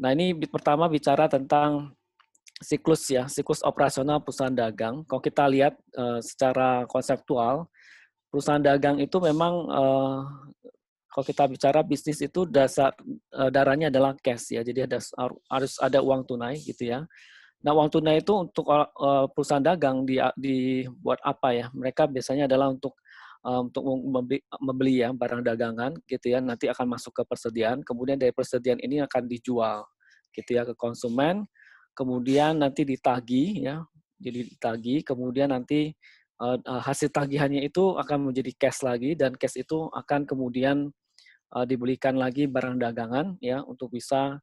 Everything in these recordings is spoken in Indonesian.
Nah, ini pertama bicara tentang siklus ya, siklus operasional perusahaan dagang. Kalau kita lihat secara konseptual, perusahaan dagang itu memang kalau kita bicara bisnis itu darahnya adalah cash ya. Jadi harus ada uang tunai gitu ya. Nah, uang tunai itu untuk perusahaan dagang dibuat apa ya? Mereka biasanya adalah untuk membeli ya barang dagangan gitu ya. Nanti akan masuk ke persediaan, kemudian dari persediaan ini akan dijual gitu ya ke konsumen. Kemudian nanti ditagih ya. Jadi ditagih, kemudian nanti hasil tagihannya itu akan menjadi cash lagi dan cash itu akan kemudian dibelikan lagi barang dagangan ya untuk bisa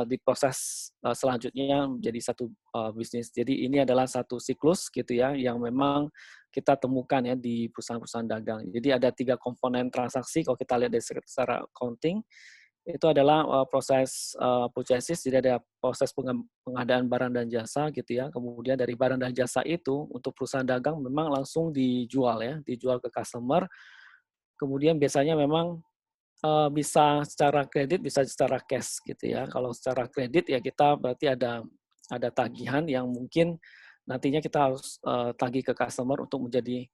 diproses selanjutnya menjadi satu bisnis. Jadi ini adalah satu siklus gitu ya yang memang kita temukan ya di perusahaan-perusahaan dagang. Jadi ada 3 komponen transaksi kalau kita lihat dari secara accounting itu adalah proses purchases, jadi ada proses pengadaan barang dan jasa gitu ya. Kemudian dari barang dan jasa itu untuk perusahaan dagang memang langsung dijual ya, dijual ke customer. Kemudian biasanya memang bisa secara kredit, bisa secara cash gitu ya. Kalau secara kredit ya kita berarti ada tagihan yang mungkin nantinya kita harus tagih ke customer untuk menjadi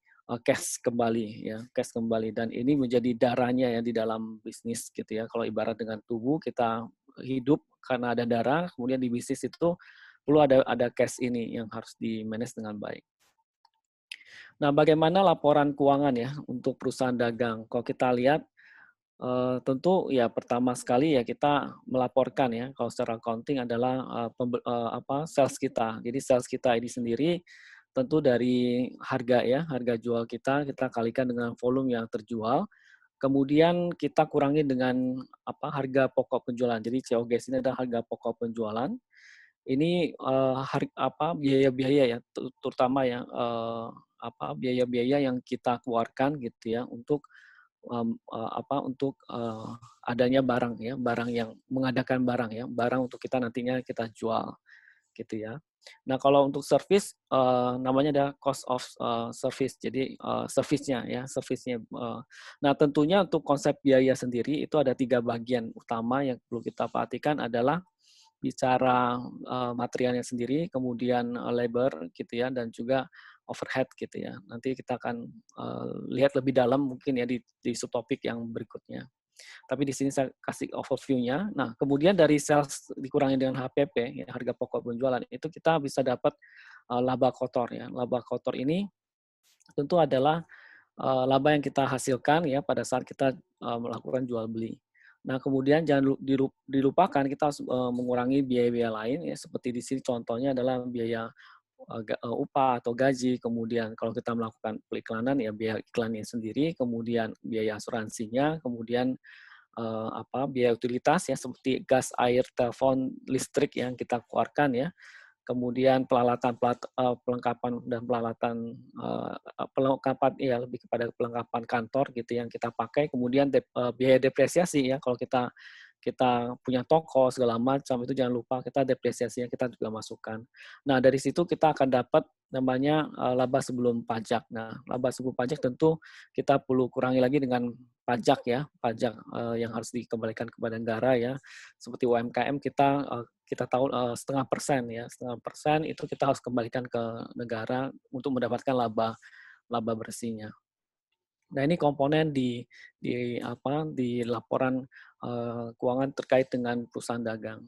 cash kembali ya, cash kembali dan ini menjadi darahnya ya di dalam bisnis gitu ya. Kalau ibarat dengan tubuh kita hidup karena ada darah, kemudian di bisnis itu perlu ada cash ini yang harus di-manage dengan baik. Nah, bagaimana laporan keuangan ya untuk perusahaan dagang? Kalau kita lihat tentu ya pertama sekali ya kita melaporkan ya, kalau secara accounting adalah sales kita. Jadi sales kita ini sendiri tentu dari harga ya, harga jual kita kalikan dengan volume yang terjual. Kemudian kita kurangi dengan harga pokok penjualan. Jadi COGS ini adalah harga pokok penjualan. Ini biaya-biaya ya, terutama ya biaya-biaya yang kita keluarkan gitu ya untuk adanya barang ya, barang yang mengadakan barang ya, barang untuk kita nantinya kita jual gitu ya. Nah, kalau untuk service namanya ada cost of service. Jadi service-nya ya, service-nya. Nah, tentunya untuk konsep biaya sendiri itu ada 3 bagian utama yang perlu kita perhatikan adalah bicara materialnya sendiri, kemudian labor gitu ya, dan juga overhead gitu ya. Nanti kita akan lihat lebih dalam mungkin ya di subtopik yang berikutnya. Tapi di sini saya kasih overview-nya. Nah, kemudian dari sales dikurangi dengan HPP, ya, harga pokok penjualan, itu kita bisa dapat laba kotor ya. Laba kotor ini tentu adalah laba yang kita hasilkan ya pada saat kita melakukan jual beli. Nah, kemudian jangan dilupakan kita harus mengurangi biaya-biaya lain ya seperti di sini contohnya adalah biaya upah atau gaji, kemudian kalau kita melakukan periklanan ya biaya iklannya sendiri, kemudian biaya asuransinya, kemudian biaya utilitas ya seperti gas, air, telepon, listrik yang kita keluarkan ya. Kemudian perlengkapan dan perlengkapan ya lebih kepada perlengkapan kantor gitu yang kita pakai. Kemudian biaya depresiasi ya kalau kita punya toko segala macam itu jangan lupa kita depresiasinya kita juga masukkan. Nah, dari situ kita akan dapat namanya laba sebelum pajak. Nah, laba sebelum pajak tentu kita perlu kurangi lagi dengan pajak ya, pajak yang harus dikembalikan kepada negara ya. Seperti UMKM kita tahu 0,5% ya, 0,5% itu kita harus kembalikan ke negara untuk mendapatkan laba bersihnya. Nah, ini komponen di laporan keuangan terkait dengan perusahaan dagang.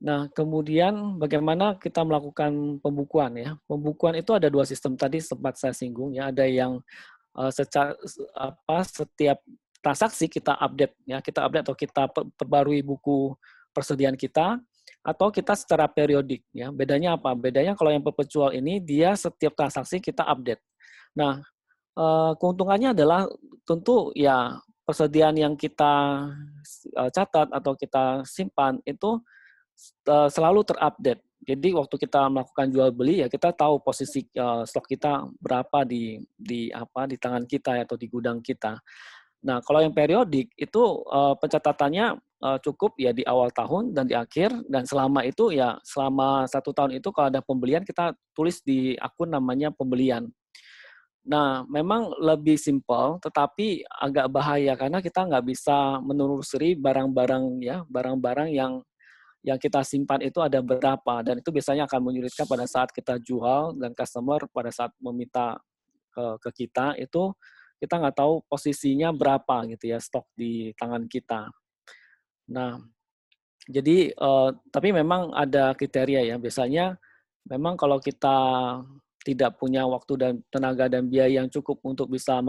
Nah, kemudian bagaimana kita melakukan pembukuan ya? Pembukuan itu ada 2 sistem tadi sempat saya singgung ya. Ada yang setiap transaksi kita update ya, kita update atau kita perbarui buku persediaan kita atau kita secara periodik ya. Bedanya apa? Bedanya kalau yang perpetual ini dia setiap transaksi kita update. Nah, keuntungannya adalah tentu ya persediaan yang kita catat atau kita simpan itu selalu terupdate. Jadi waktu kita melakukan jual beli ya kita tahu posisi stok kita berapa di tangan kita atau di gudang kita. Nah, kalau yang periodik itu pencatatannya cukup ya di awal tahun dan di akhir dan selama itu ya selama 1 tahun itu kalau ada pembelian kita tulis di akun namanya pembelian. Nah, memang lebih simpel, tetapi agak bahaya karena kita nggak bisa menelusuri barang-barang ya, barang-barang yang yang kita simpan itu ada berapa, dan itu biasanya akan menyulitkan pada saat kita jual dan customer pada saat meminta ke kita itu kita nggak tahu posisinya berapa gitu ya stok di tangan kita. Nah, jadi tapi memang ada kriteria ya. Biasanya memang kalau kita tidak punya waktu dan tenaga dan biaya yang cukup untuk bisa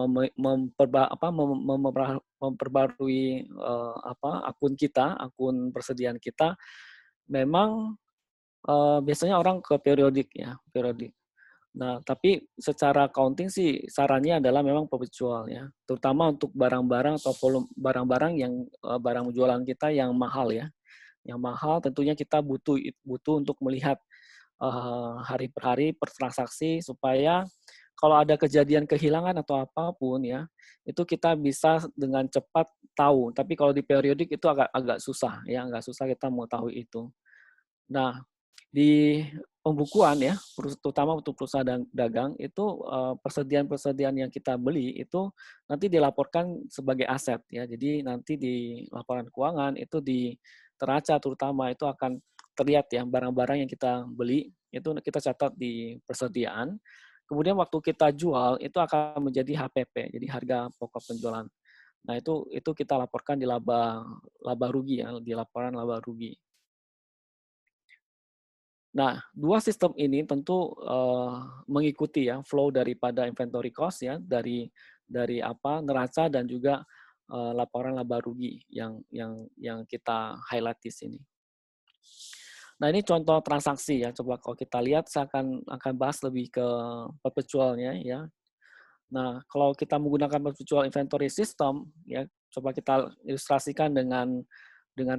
memperbarui akun kita, akun persediaan kita, memang biasanya orang ke periodik ya, periodik. Nah, tapi secara accounting sih sarannya adalah memang perpetual ya, terutama untuk barang-barang atau volume barang-barang yang barang jualan kita yang mahal ya. Yang mahal tentunya kita butuh untuk melihat hari per hari per transaksi supaya kalau ada kejadian kehilangan atau apapun ya, itu kita bisa dengan cepat tahu. Tapi kalau di periodik itu agak agak susah ya, agak susah kita mau tahu itu. Nah, di pembukuan ya, terutama untuk perusahaan dagang itu persediaan-persediaan yang kita beli itu nanti dilaporkan sebagai aset ya. Jadi nanti di laporan keuangan itu di teraca terutama itu akan terlihat ya barang-barang yang kita beli itu kita catat di persediaan. Kemudian waktu kita jual itu akan menjadi HPP, jadi harga pokok penjualan. Nah, itu kita laporkan di laba rugi ya, di laporan laba rugi. Nah, dua sistem ini tentu mengikuti ya flow daripada inventory cost ya dari neraca dan juga laporan laba rugi yang kita highlight di sini. Nah, ini contoh transaksi ya. Coba kalau kita lihat saya akan bahas lebih ke perpetualnya ya. Nah, kalau kita menggunakan perpetual inventory system ya, coba kita ilustrasikan dengan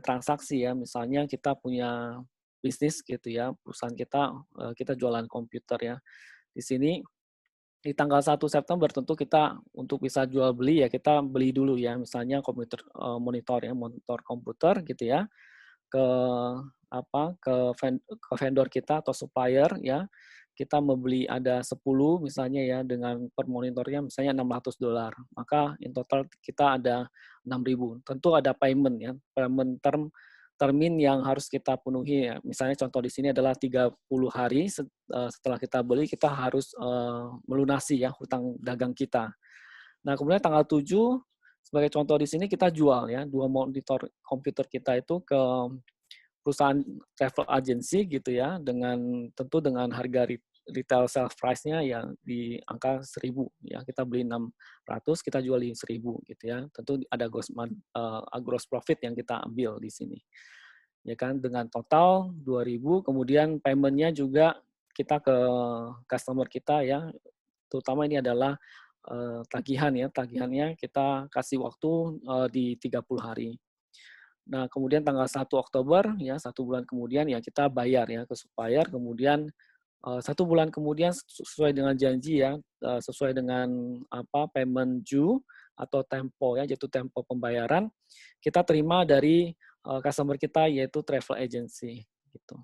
transaksi ya. Misalnya kita punya bisnis gitu ya, perusahaan kita jualan komputer ya. Di sini di tanggal 1 September tentu kita untuk bisa jual beli ya kita beli dulu ya, misalnya komputer monitor ya, monitor komputer gitu ya ke ke vendor kita atau supplier ya. Kita membeli ada 10 misalnya ya dengan per monitornya misalnya $600. Maka in total kita ada 6.000. Tentu ada payment ya, payment termin yang harus kita penuhi ya. Misalnya contoh di sini adalah 30 hari setelah kita beli kita harus melunasi ya hutang dagang kita. Nah, kemudian tanggal 7 sebagai contoh di sini kita jual ya dua monitor komputer kita itu ke perusahaan travel agency gitu ya tentu dengan harga retail sales price-nya yang di angka 1.000 ya. Kita beli 600, kita jual di 1.000 gitu ya. Tentu ada gross profit yang kita ambil di sini. Ya kan dengan total 2.000 kemudian payment-nya juga kita ke customer kita ya. Terutama ini adalah tagihan ya. Tagihannya kita kasih waktu di 30 hari. Nah, kemudian tanggal 1 Oktober, ya 1 bulan kemudian ya kita bayar ya ke supplier, kemudian 1 bulan kemudian sesuai dengan janji ya, sesuai dengan payment due atau tempo ya, yaitu tempo pembayaran, kita terima dari customer kita yaitu travel agency gitu.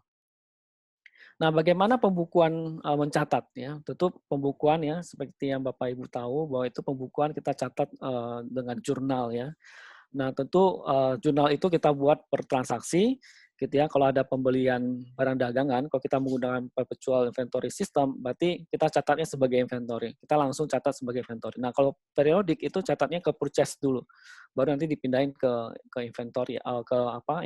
Nah, bagaimana pembukuan mencatat ya? Tentu pembukuan ya seperti yang Bapak Ibu tahu bahwa itu pembukuan kita catat dengan jurnal ya. Nah, tentu jurnal itu kita buat per transaksi gitu ya. Kalau ada pembelian barang dagangan, kalau kita menggunakan perpetual inventory system, berarti kita catatnya sebagai inventory. Kita langsung catat sebagai inventory. Nah, kalau periodik itu catatnya ke purchase dulu. Baru nanti dipindahin ke inventory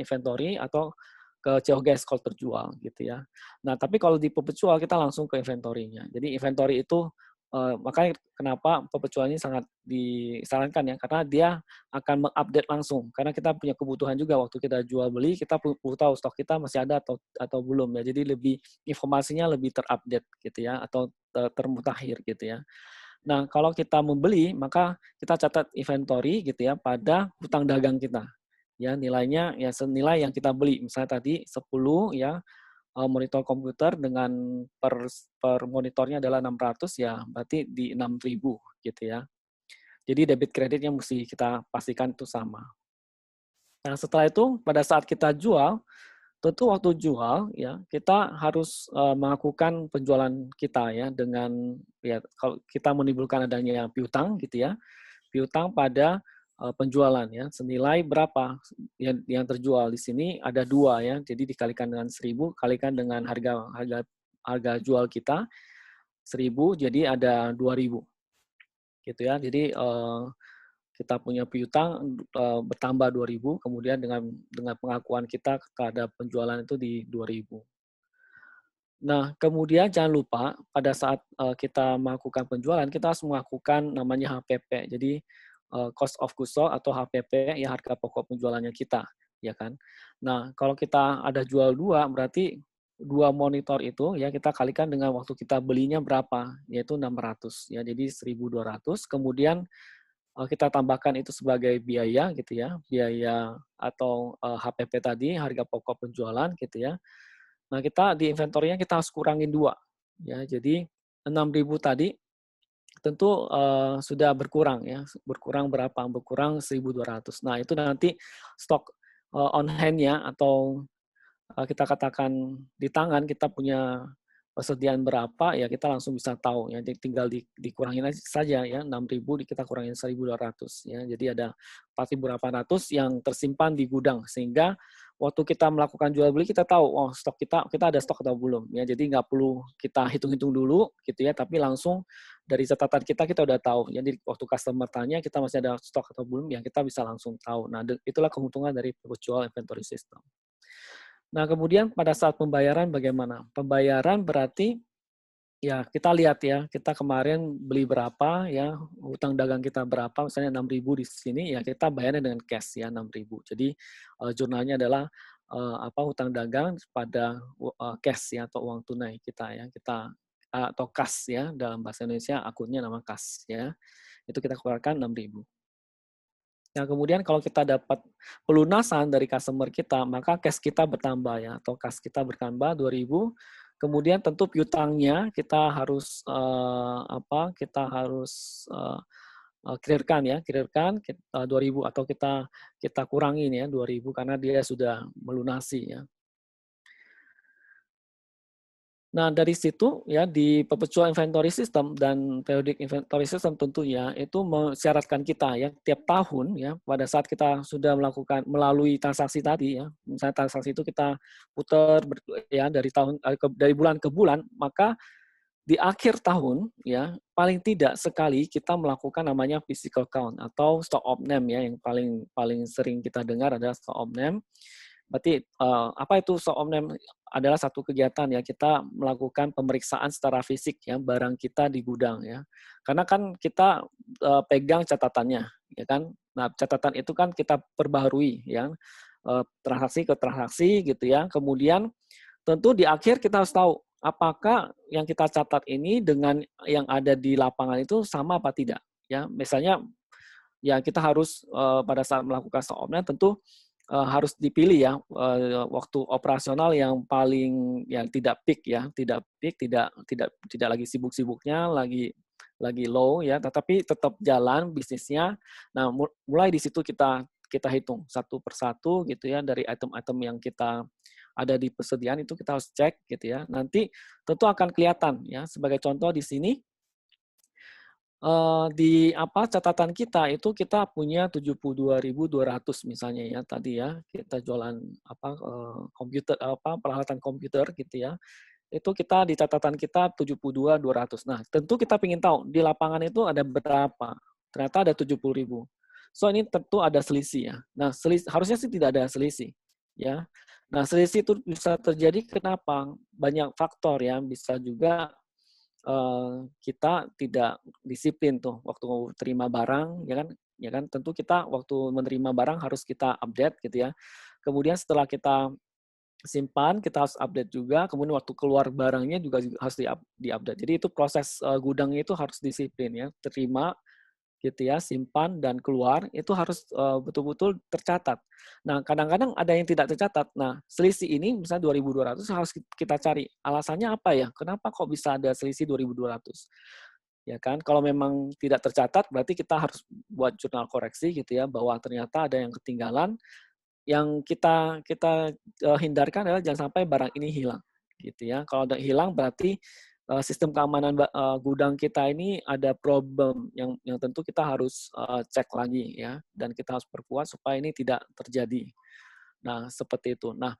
inventory atau ke COGS kalau terjual gitu ya. Nah, tapi kalau di perpetual kita langsung ke inventory-nya. Jadi inventory itu makanya kenapa perpetual ini sangat disarankan ya, karena dia akan mengupdate langsung. Karena kita punya kebutuhan juga waktu kita jual beli, kita perlu tahu stok kita masih ada atau belum ya. Jadi informasinya lebih terupdate gitu ya, atau termutakhir gitu ya. Nah, kalau kita membeli, maka kita catat inventory gitu ya pada hutang dagang kita. Ya, nilainya ya senilai yang kita beli. Misalnya tadi 10 ya, monitor komputer dengan per monitornya adalah 600 ya, berarti di 6.000 gitu ya. Jadi debit kreditnya mesti kita pastikan itu sama. Nah, setelah itu pada saat kita jual, tentu waktu jual ya kita harus melakukan penjualan kita ya dengan ya kalau kita menimbulkan adanya piutang gitu ya. Piutang pada penjualan ya, senilai berapa yang terjual. Di sini ada 2 ya, jadi dikalikan dengan 1.000, kalikan dengan harga jual kita 1.000, jadi ada 2.000 gitu ya. Jadi kita punya piutang bertambah 2.000, kemudian dengan pengakuan kita terhadap penjualan itu di 2.000. Nah, kemudian jangan lupa pada saat kita melakukan penjualan, kita harus melakukan namanya HPP. Jadi cost of goods sold atau HPP, ya harga pokok penjualannya kita, ya kan. Nah, kalau kita ada jual 2, berarti 2 monitor itu ya kita kalikan dengan waktu kita belinya berapa, yaitu 600 ya. Jadi 1.200, kemudian kita tambahkan itu sebagai biaya gitu ya, biaya atau HPP tadi, harga pokok penjualan gitu ya. Nah, kita di inventory-nya kita harus kurangin 2 ya. Jadi 6.000 tadi tentu sudah berkurang ya. Berkurang berapa? Berkurang 1.200. Nah, itu nanti stok on hand-nya atau kita katakan di tangan kita punya persediaan berapa, ya kita langsung bisa tahu ya. Jadi tinggal dikurangin aja saja ya, 6.000 kita kurangin 1.200 ya. Jadi ada 4.800 yang tersimpan di gudang, sehingga waktu kita melakukan jual beli kita tahu oh stok kita ada stok atau belum ya. Jadi nggak perlu kita hitung-hitung dulu gitu ya, tapi langsung dari catatan kita udah tahu. Jadi waktu customer tanya kita masih ada stok atau belum, ya kita bisa langsung tahu. Nah, itulah keuntungan dari virtual inventory system. Nah, kemudian pada saat pembayaran bagaimana? Pembayaran berarti ya kita lihat ya, kita kemarin beli berapa ya, hutang dagang kita berapa, misalnya 6.000 di sini, ya kita bayarnya dengan cash ya 6.000. Jadi jurnalnya adalah hutang dagang pada cash ya atau uang tunai kita ya, atau kas ya, dalam bahasa Indonesia akunnya nama kas ya. Itu kita keluarkan 6.000. Nah, kemudian kalau kita dapat pelunasan dari customer kita, maka cash kita bertambah ya, atau kas kita bertambah 2.000. Kemudian tentu piutangnya kita harus clearkan ya, 2.000 atau kita kurangin ya 2.000 karena dia sudah melunasi ya. Nah, dari situ ya di perpetual inventory system dan periodic inventory system tentunya itu mensyaratkan kita ya tiap tahun ya pada saat kita sudah melakukan melalui transaksi tadi ya. Misalnya transaksi itu kita putar ya dari bulan ke bulan, maka di akhir tahun ya paling tidak sekali kita melakukan namanya physical count atau stock of name ya, yang paling paling sering kita dengar adalah stock of name. Berarti apa itu stock of name? Adalah satu kegiatan ya kita melakukan pemeriksaan secara fisik ya barang kita di gudang ya. Karena kan kita pegang catatannya ya kan. Nah, catatan itu kan kita perbaharui ya. Transaksi ke transaksi gitu ya. Kemudian tentu di akhir kita harus tahu apakah yang kita catat ini dengan yang ada di lapangan itu sama apa tidak ya. Misalnya ya kita harus pada saat melakukan stock of name tentu harus dipilih ya waktu operasional yang paling yang tidak peak ya, tidak lagi sibuk-sibuknya, lagi low ya, tetapi tetap jalan bisnisnya. Nah, mulai di situ kita hitung satu persatu gitu ya, dari item-item yang kita ada di persediaan itu kita harus cek gitu ya. Nanti tentu akan kelihatan ya. Sebagai contoh di sini di catatan kita itu kita punya 72.200 misalnya ya tadi ya, kita jualan komputer peralatan komputer gitu ya. Itu kita di catatan kita 72.200. Nah, tentu kita ingin tahu di lapangan itu ada berapa. Ternyata ada 70.000. So ini tentu ada selisih ya. Nah, harusnya sih tidak ada selisih ya. Nah, selisih itu bisa terjadi kenapa? Banyak faktor ya, bisa juga kita tidak disiplin tuh waktu terima barang ya kan tentu kita waktu menerima barang harus kita update gitu ya. Kemudian setelah kita simpan kita harus update juga, kemudian waktu keluar barangnya juga harus di-update. Jadi itu proses gudangnya itu harus disiplin ya, terima gitu ya, simpan dan keluar itu harus betul-betul tercatat. Nah, kadang-kadang ada yang tidak tercatat. Nah, selisih ini misalnya 2.200 harus kita cari. Alasannya apa ya? Kenapa kok bisa ada selisih 2.200? Ya kan, kalau memang tidak tercatat berarti kita harus buat jurnal koreksi gitu ya, bahwa ternyata ada yang ketinggalan. Yang kita hindarkan adalah jangan sampai barang ini hilang gitu ya. Kalau ada hilang berarti sistem keamanan gudang kita ini ada problem yang tentu kita harus cek lagi ya, dan kita harus perkuat supaya ini tidak terjadi. Nah, seperti itu. Nah,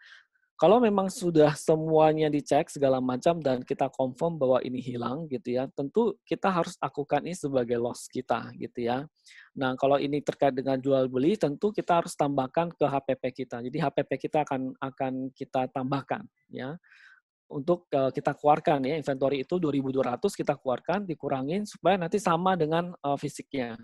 kalau memang sudah semuanya dicek segala macam dan kita confirm bahwa ini hilang gitu ya, tentu kita harus akukan ini sebagai loss kita gitu ya. Nah, kalau ini terkait dengan jual beli, tentu kita harus tambahkan ke HPP kita. Jadi HPP kita akan kita tambahkan ya untuk kita keluarkan ya, inventory itu 2.200 kita keluarkan, dikurangin supaya nanti sama dengan fisiknya.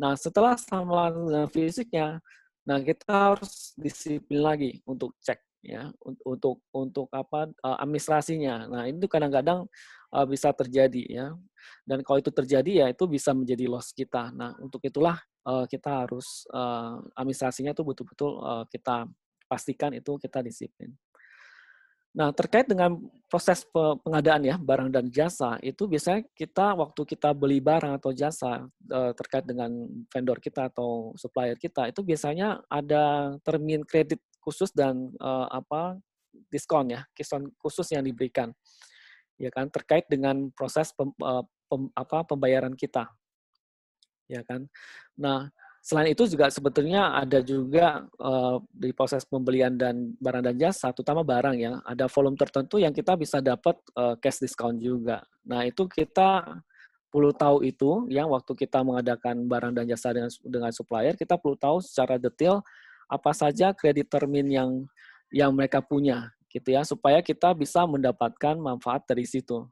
Nah, setelah sama dengan fisiknya, nah kita harus disiplin lagi untuk cek ya, untuk apa administrasinya. Nah, itu kadang-kadang bisa terjadi ya. Dan kalau itu terjadi ya itu bisa menjadi loss kita. Nah, untuk itulah kita harus administrasinya tuh betul-betul kita pastikan itu kita disiplin. Nah, terkait dengan proses pengadaan ya, barang dan jasa, itu biasanya kita waktu kita beli barang atau jasa terkait dengan vendor kita atau supplier kita, itu biasanya ada termin kredit khusus dan diskon ya, diskon khusus yang diberikan, ya kan, terkait dengan proses pembayaran kita, ya kan. Nah, selain itu juga sebetulnya ada juga di proses pembelian dan barang dan jasa, terutama barang ya, ada volume tertentu yang kita bisa dapat cash discount juga. Nah, itu kita perlu tahu itu ya waktu kita mengadakan barang dan jasa dengan supplier, kita perlu tahu secara detail apa saja kredit termin yang mereka punya gitu ya, supaya kita bisa mendapatkan manfaat dari situ.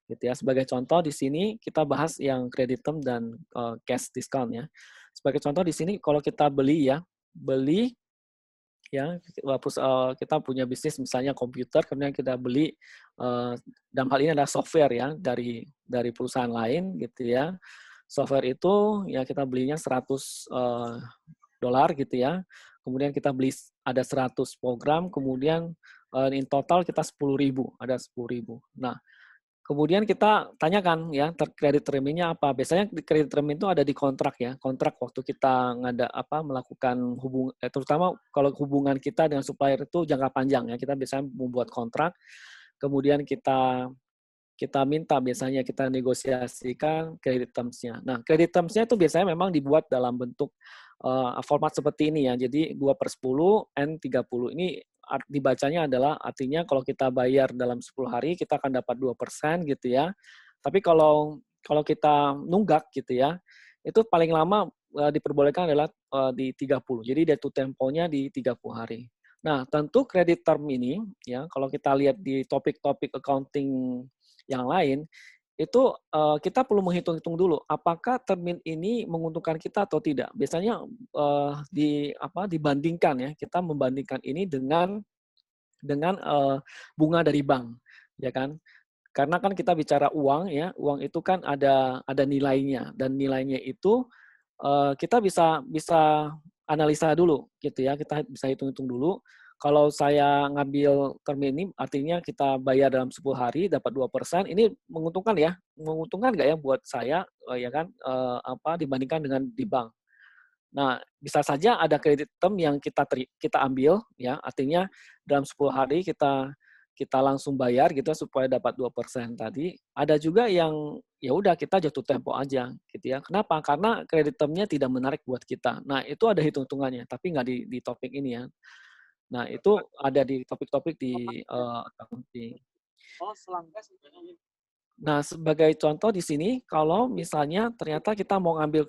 Gitu ya. Sebagai contoh di sini kita bahas yang credit term dan cash discount ya. Sebagai contoh di sini kalau kita beli ya, beli ya kita punya bisnis misalnya komputer, kemudian kita beli dalam hal ini adalah software ya dari perusahaan lain gitu ya. Software itu ya kita belinya 100 dolar gitu ya. Kemudian kita beli ada 100 program, kemudian in total kita 10.000, ada 10.000. Nah, kemudian kita tanyakan ya kredit terminnya apa. Biasanya kredit termin itu ada di kontrak ya. Kontrak waktu kita melakukan terutama kalau hubungan kita dengan supplier itu jangka panjang ya. Kita biasanya membuat kontrak, kemudian kita minta biasanya kita negosiasikan kredit terms-nya. Nah, kredit terms-nya itu biasanya memang dibuat dalam bentuk format seperti ini ya. Jadi 2/10 N30. Ini dibacanya adalah artinya kalau kita bayar dalam 10 hari kita akan dapat 2% gitu ya. Tapi kalau kalau kita nunggak gitu ya, itu paling lama diperbolehkan adalah di 30. Jadi jatuh temponya di 30 hari. Nah, tentu kredit term ini ya kalau kita lihat di topik-topik accounting yang lain, itu kita perlu menghitung-hitung dulu apakah termin ini menguntungkan kita atau tidak. Biasanya dibandingkan ya, kita membandingkan ini dengan bunga dari bank, ya kan? Karena kan kita bicara uang ya, uang itu kan ada nilainya dan nilainya itu kita bisa bisa analisa dulu gitu ya, kita bisa hitung-hitung dulu. Kalau saya ngambil term ini artinya kita bayar dalam 10 hari dapat 2%, ini menguntungkan ya? Menguntungkan nggak ya buat saya ya kan dibandingkan dengan di bank. Nah, bisa saja ada kredit term yang kita ambil ya, artinya dalam 10 hari kita kita langsung bayar gitu ya, supaya dapat 2% tadi. Ada juga yang ya udah kita jatuh tempo aja gitu ya. Kenapa? Karena kredit term-nya tidak menarik buat kita. Nah, itu ada hitung-hitungannya, tapi nggak di topik ini ya. Nah, itu ada di topik-topik di accounting. Nah, sebagai contoh di sini, kalau misalnya ternyata kita mau ngambil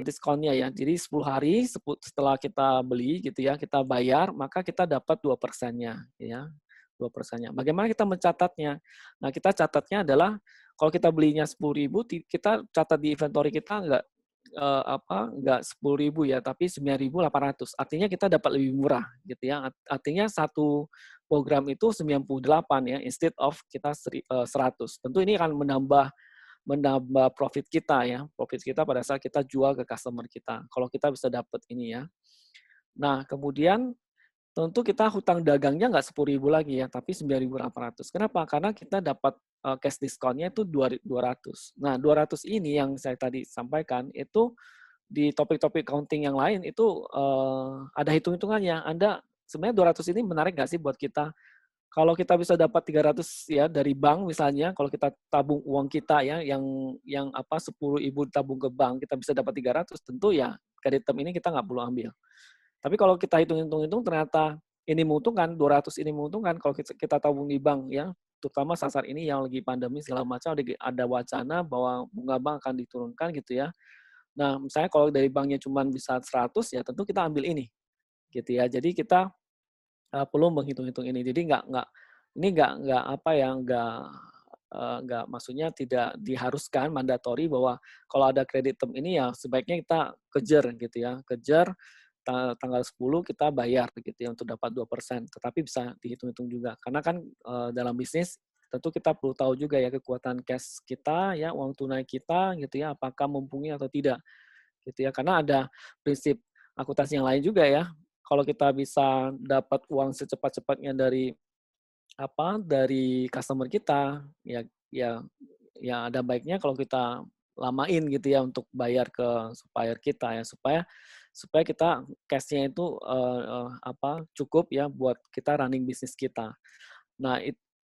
diskonnya ya, jadi 10 hari setelah kita beli gitu ya, kita bayar, maka kita dapat 2%-nya ya, 2%-nya. Bagaimana kita mencatatnya? Nah, kita catatnya adalah kalau kita belinya 10.000, kita catat di inventory kita nggak 10.000 ya, tapi 9.800. Artinya kita dapat lebih murah gitu ya. Artinya satu program itu 98 ya, instead of kita 100. Tentu ini akan menambah profit kita ya, profit kita pada saat kita jual ke customer kita. Kalau kita bisa dapat ini ya. Nah, kemudian tentu kita hutang dagangnya nggak 10.000 lagi ya, tapi 9.800. Kenapa? Karena kita dapat cash discount-nya itu 200. Nah, 200 ini yang saya tadi sampaikan itu di topik-topik accounting yang lain itu ada hitung-hitungannya. Anda sebenarnya 200 ini menarik nggak sih buat kita? Kalau kita bisa dapat 300 ya dari bank misalnya, kalau kita tabung uang kita ya yang apa 10.000 tabung ke bank, kita bisa dapat 300, tentu ya kredit term ini kita nggak perlu ambil. Tapi kalau kita hitung-hitung ternyata ini menguntungkan, 200 ini menguntungkan kalau kita tabung di bank ya, terutama saat ini yang lagi pandemi segala macam ada wacana bahwa bunga bank akan diturunkan gitu ya. Nah, misalnya kalau dari banknya cuma bisa 100 ya tentu kita ambil ini gitu ya. Jadi kita perlu menghitung-hitung ini. Jadi nggak apa ya, nggak maksudnya tidak diharuskan mandatori bahwa kalau ada kredit term ini ya sebaiknya kita kejar gitu ya, kejar tanggal 10 kita bayar gitu ya untuk dapat 2%. Tetapi bisa dihitung-hitung juga. Karena kan dalam bisnis tentu kita perlu tahu juga ya kekuatan cash kita ya, uang tunai kita gitu ya, apakah mumpuni atau tidak gitu ya. Karena ada prinsip akuntansi yang lain juga ya. Kalau kita bisa dapat uang secepat-cepatnya dari customer kita, ya ya ada baiknya kalau kita lamain gitu ya untuk bayar ke supplier kita ya supaya supaya kita cash-nya itu cukup ya buat kita running bisnis kita. Nah,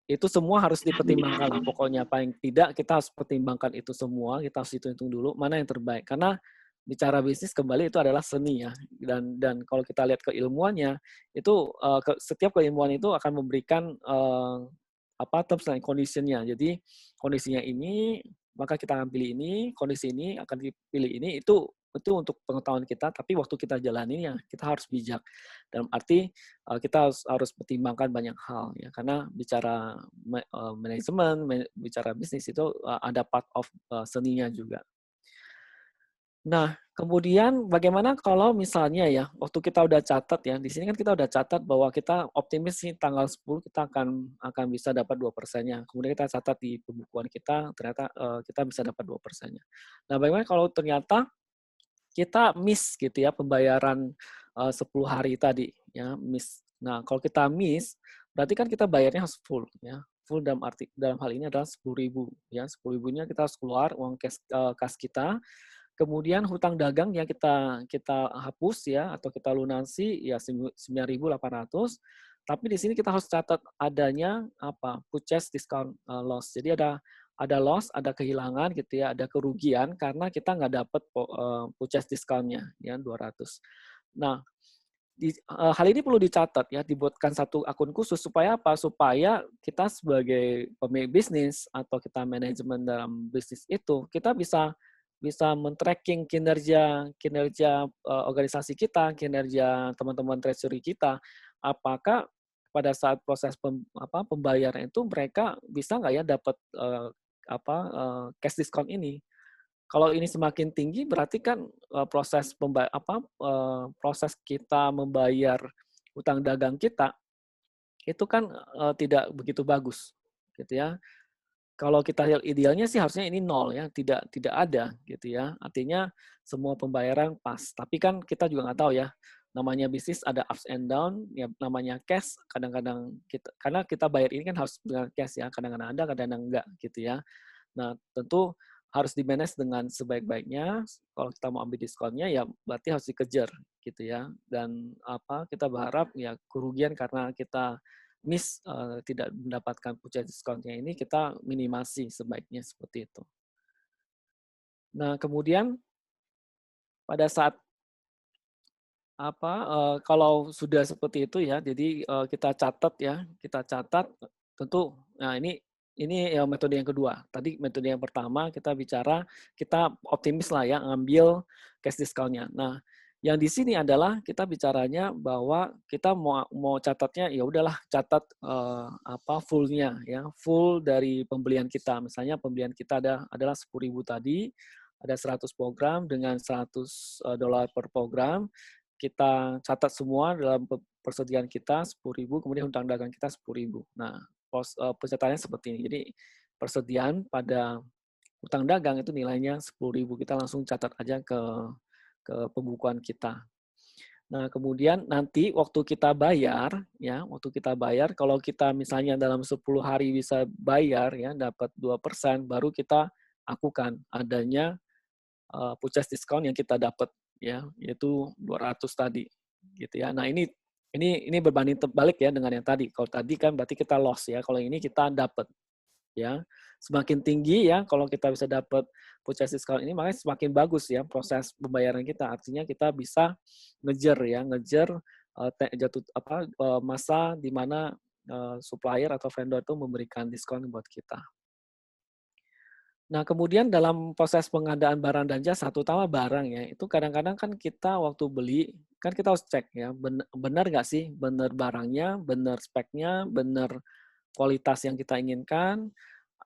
itu semua harus dipertimbangkan lah. Pokoknya paling tidak kita harus pertimbangkan itu semua, kita harus hitung-hitung dulu mana yang terbaik. Karena bicara bisnis kembali itu adalah seni ya. Dan kalau kita lihat keilmuannya, itu setiap keilmuan itu akan memberikan terms and condition-nya. Jadi kondisinya ini, maka kita akan pilih ini, kondisi ini akan dipilih ini, itu untuk pengetahuan kita, tapi waktu kita jalanin ya kita harus bijak. Dalam arti kita harus pertimbangkan banyak hal ya karena bicara manajemen, bicara bisnis itu ada part of seninya juga. Nah, kemudian bagaimana kalau misalnya ya, waktu kita udah catat ya, di sini kan kita udah catat bahwa kita optimis nih tanggal 10 kita akan bisa dapat 2%-nya. Kemudian kita catat di pembukuan kita, ternyata kita bisa dapat 2%-nya. Nah, bagaimana kalau ternyata kita miss gitu ya pembayaran 10 hari tadi ya, miss. Nah, kalau kita miss, berarti kan kita bayarnya harus full ya. Full dalam hal ini adalah 10.000 ya. 10.000-nya kita harus keluar uang kas kita. Kemudian hutang dagang yang kita hapus ya atau kita lunasi ya 9.800. Tapi di sini kita harus catat adanya purchase discount loss. Jadi ada loss, ada kehilangan gitu ya, ada kerugian karena kita nggak dapat purchase discount-nya ya 200. Nah, hal ini perlu dicatat ya, dibuatkan satu akun khusus supaya apa? Supaya kita sebagai pemilik bisnis atau kita manajemen dalam bisnis itu kita bisa men-tracking kinerja organisasi kita, kinerja teman-teman treasury kita. Apakah pada saat proses pembayaran itu mereka bisa nggak ya dapat cash discount ini? Kalau ini semakin tinggi berarti kan proses kita membayar utang dagang kita itu kan tidak begitu bagus, gitu ya. Kalau kita lihat idealnya sih harusnya ini nol ya, tidak ada gitu ya. Artinya semua pembayaran pas. Tapi kan kita juga nggak tahu ya. Namanya bisnis ada ups and down, ya namanya cash kadang-kadang karena kita bayar ini kan harus dengan cash ya, kadang-kadang ada, kadang-kadang enggak gitu ya. Nah, tentu harus di-manage dengan sebaik-baiknya. Kalau kita mau ambil diskonnya ya berarti harus dikejar gitu ya. Dan kita berharap ya kerugian karena kita tidak mendapatkan purchase discount-nya ini kita minimasi sebaiknya seperti itu. Nah, kemudian pada saat kalau sudah seperti itu ya, jadi kita catat ya, kita catat tentu. Nah, ini ya metode yang kedua. Tadi metode yang pertama kita bicara kita optimis lah ya ngambil cash discount-nya. Nah, yang di sini adalah kita bicaranya bahwa kita mau catatnya ya udahlah catat full-nya ya, full dari pembelian kita. Misalnya pembelian kita adalah 10.000 tadi, ada 100 program dengan $100 per program. Kita catat semua dalam persediaan kita 10.000, kemudian hutang dagang kita 10.000. Nah, pencatatannya seperti ini. Jadi persediaan pada hutang dagang itu nilainya 10.000. Kita langsung catat aja ke pembukuan kita. Nah, kemudian nanti waktu kita bayar, ya, kalau kita misalnya dalam 10 hari bisa bayar, ya, dapat 2%, baru kita akukan adanya purchase discount yang kita dapat, ya, yaitu 200 tadi, gitu ya. Nah, ini Ini berbanding terbalik ya dengan yang tadi. Kalau tadi kan berarti kita loss ya, kalau ini kita dapat ya. Semakin tinggi ya kalau kita bisa dapat purchase discount ini, makanya semakin bagus ya proses pembayaran kita. Artinya kita bisa ngejar ya, ngejar masa di mana supplier atau vendor itu memberikan diskon buat kita. Nah, kemudian dalam proses pengadaan barang dan jasa, terutama barang ya, itu kadang-kadang kan kita waktu beli, kan kita harus cek ya, benar nggak sih, benar barangnya, benar speknya, benar kualitas yang kita inginkan,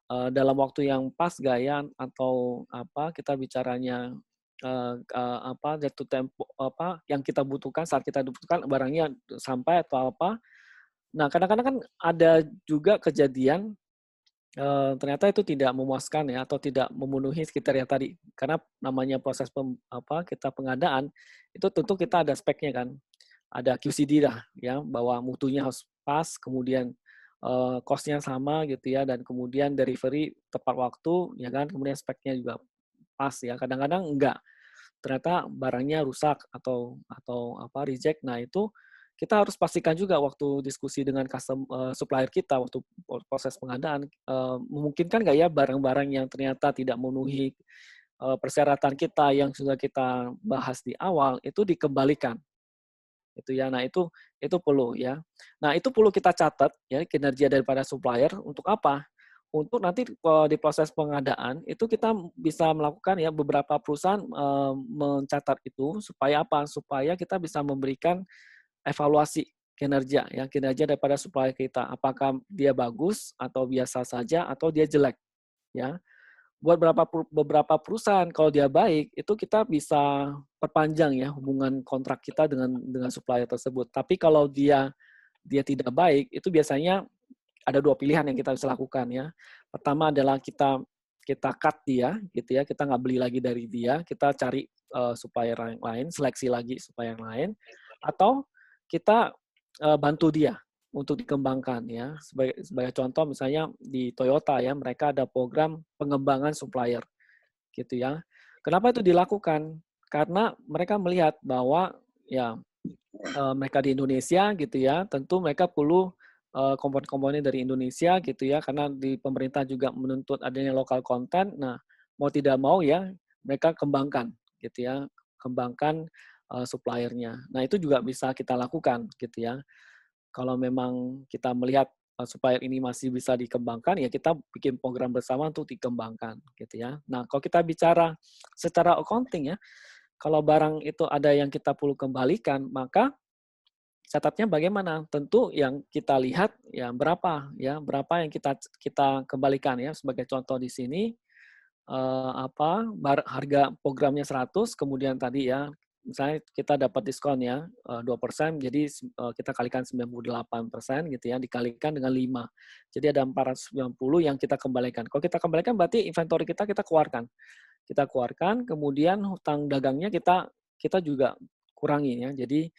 dalam waktu yang pas nggak ya, atau apa, kita bicaranya jatuh tempo, apa, yang kita butuhkan saat kita butuhkan barangnya sampai atau apa. Nah, kadang-kadang kan ada juga kejadian ternyata itu tidak memuaskan ya atau tidak memenuhi kriteria tadi. Karena namanya proses kita pengadaan itu tentu kita ada speknya kan. Ada QCD lah ya bahwa mutunya harus pas, kemudian cost-nya sama gitu ya, dan kemudian delivery tepat waktu ya kan, kemudian speknya juga pas ya. Kadang-kadang enggak. Ternyata barangnya rusak atau apa reject. Nah, itu kita harus pastikan juga waktu diskusi dengan supplier kita waktu proses pengadaan, memungkinkan nggak ya barang-barang yang ternyata tidak memenuhi persyaratan kita yang sudah kita bahas di awal itu dikembalikan itu ya. Nah, itu perlu ya. Nah, itu perlu kita catat ya kinerja daripada supplier untuk apa? Untuk nanti di proses pengadaan itu kita bisa melakukan ya, beberapa perusahaan mencatat itu supaya apa? Supaya kita bisa memberikan evaluasi kinerja ya, kinerja daripada supplier kita. Apakah dia bagus atau biasa saja atau dia jelek ya. Buat beberapa perusahaan kalau dia baik itu kita bisa perpanjang ya hubungan kontrak kita dengan supplier tersebut. Tapi kalau dia tidak baik itu biasanya ada dua pilihan yang kita bisa lakukan ya. Pertama adalah kita kita cut dia gitu ya, kita nggak beli lagi dari dia, kita cari supplier yang lain, seleksi lagi supplier yang lain, atau kita bantu dia untuk dikembangkan ya. Sebagai contoh misalnya di Toyota ya, mereka ada program pengembangan supplier gitu ya. Kenapa itu dilakukan? Karena mereka melihat bahwa ya mereka di Indonesia gitu ya, tentu mereka perlu komponen-komponen dari Indonesia gitu ya, karena di pemerintah juga menuntut adanya lokal konten. Nah, mau tidak mau ya mereka kembangkan gitu ya, kembangkan suppliernya. Nah, itu juga bisa kita lakukan gitu ya. Kalau memang kita melihat supplier ini masih bisa dikembangkan, ya kita bikin program bersama untuk dikembangkan gitu ya. Nah, kalau kita bicara secara accounting ya, kalau barang itu ada yang kita perlu kembalikan, maka catatnya bagaimana? Tentu yang kita lihat berapa yang kita kita kembalikan ya. Sebagai contoh di sini harga programnya 100, kemudian tadi ya misalnya kita dapat diskon ya 2%, jadi kita kalikan 98% gitu ya, dikalikan dengan 5. Jadi ada 490 yang kita kembalikan. Kalau kita kembalikan berarti inventory kita keluarkan. Kita keluarkan, kemudian hutang dagangnya kita juga kurangi ya. Jadi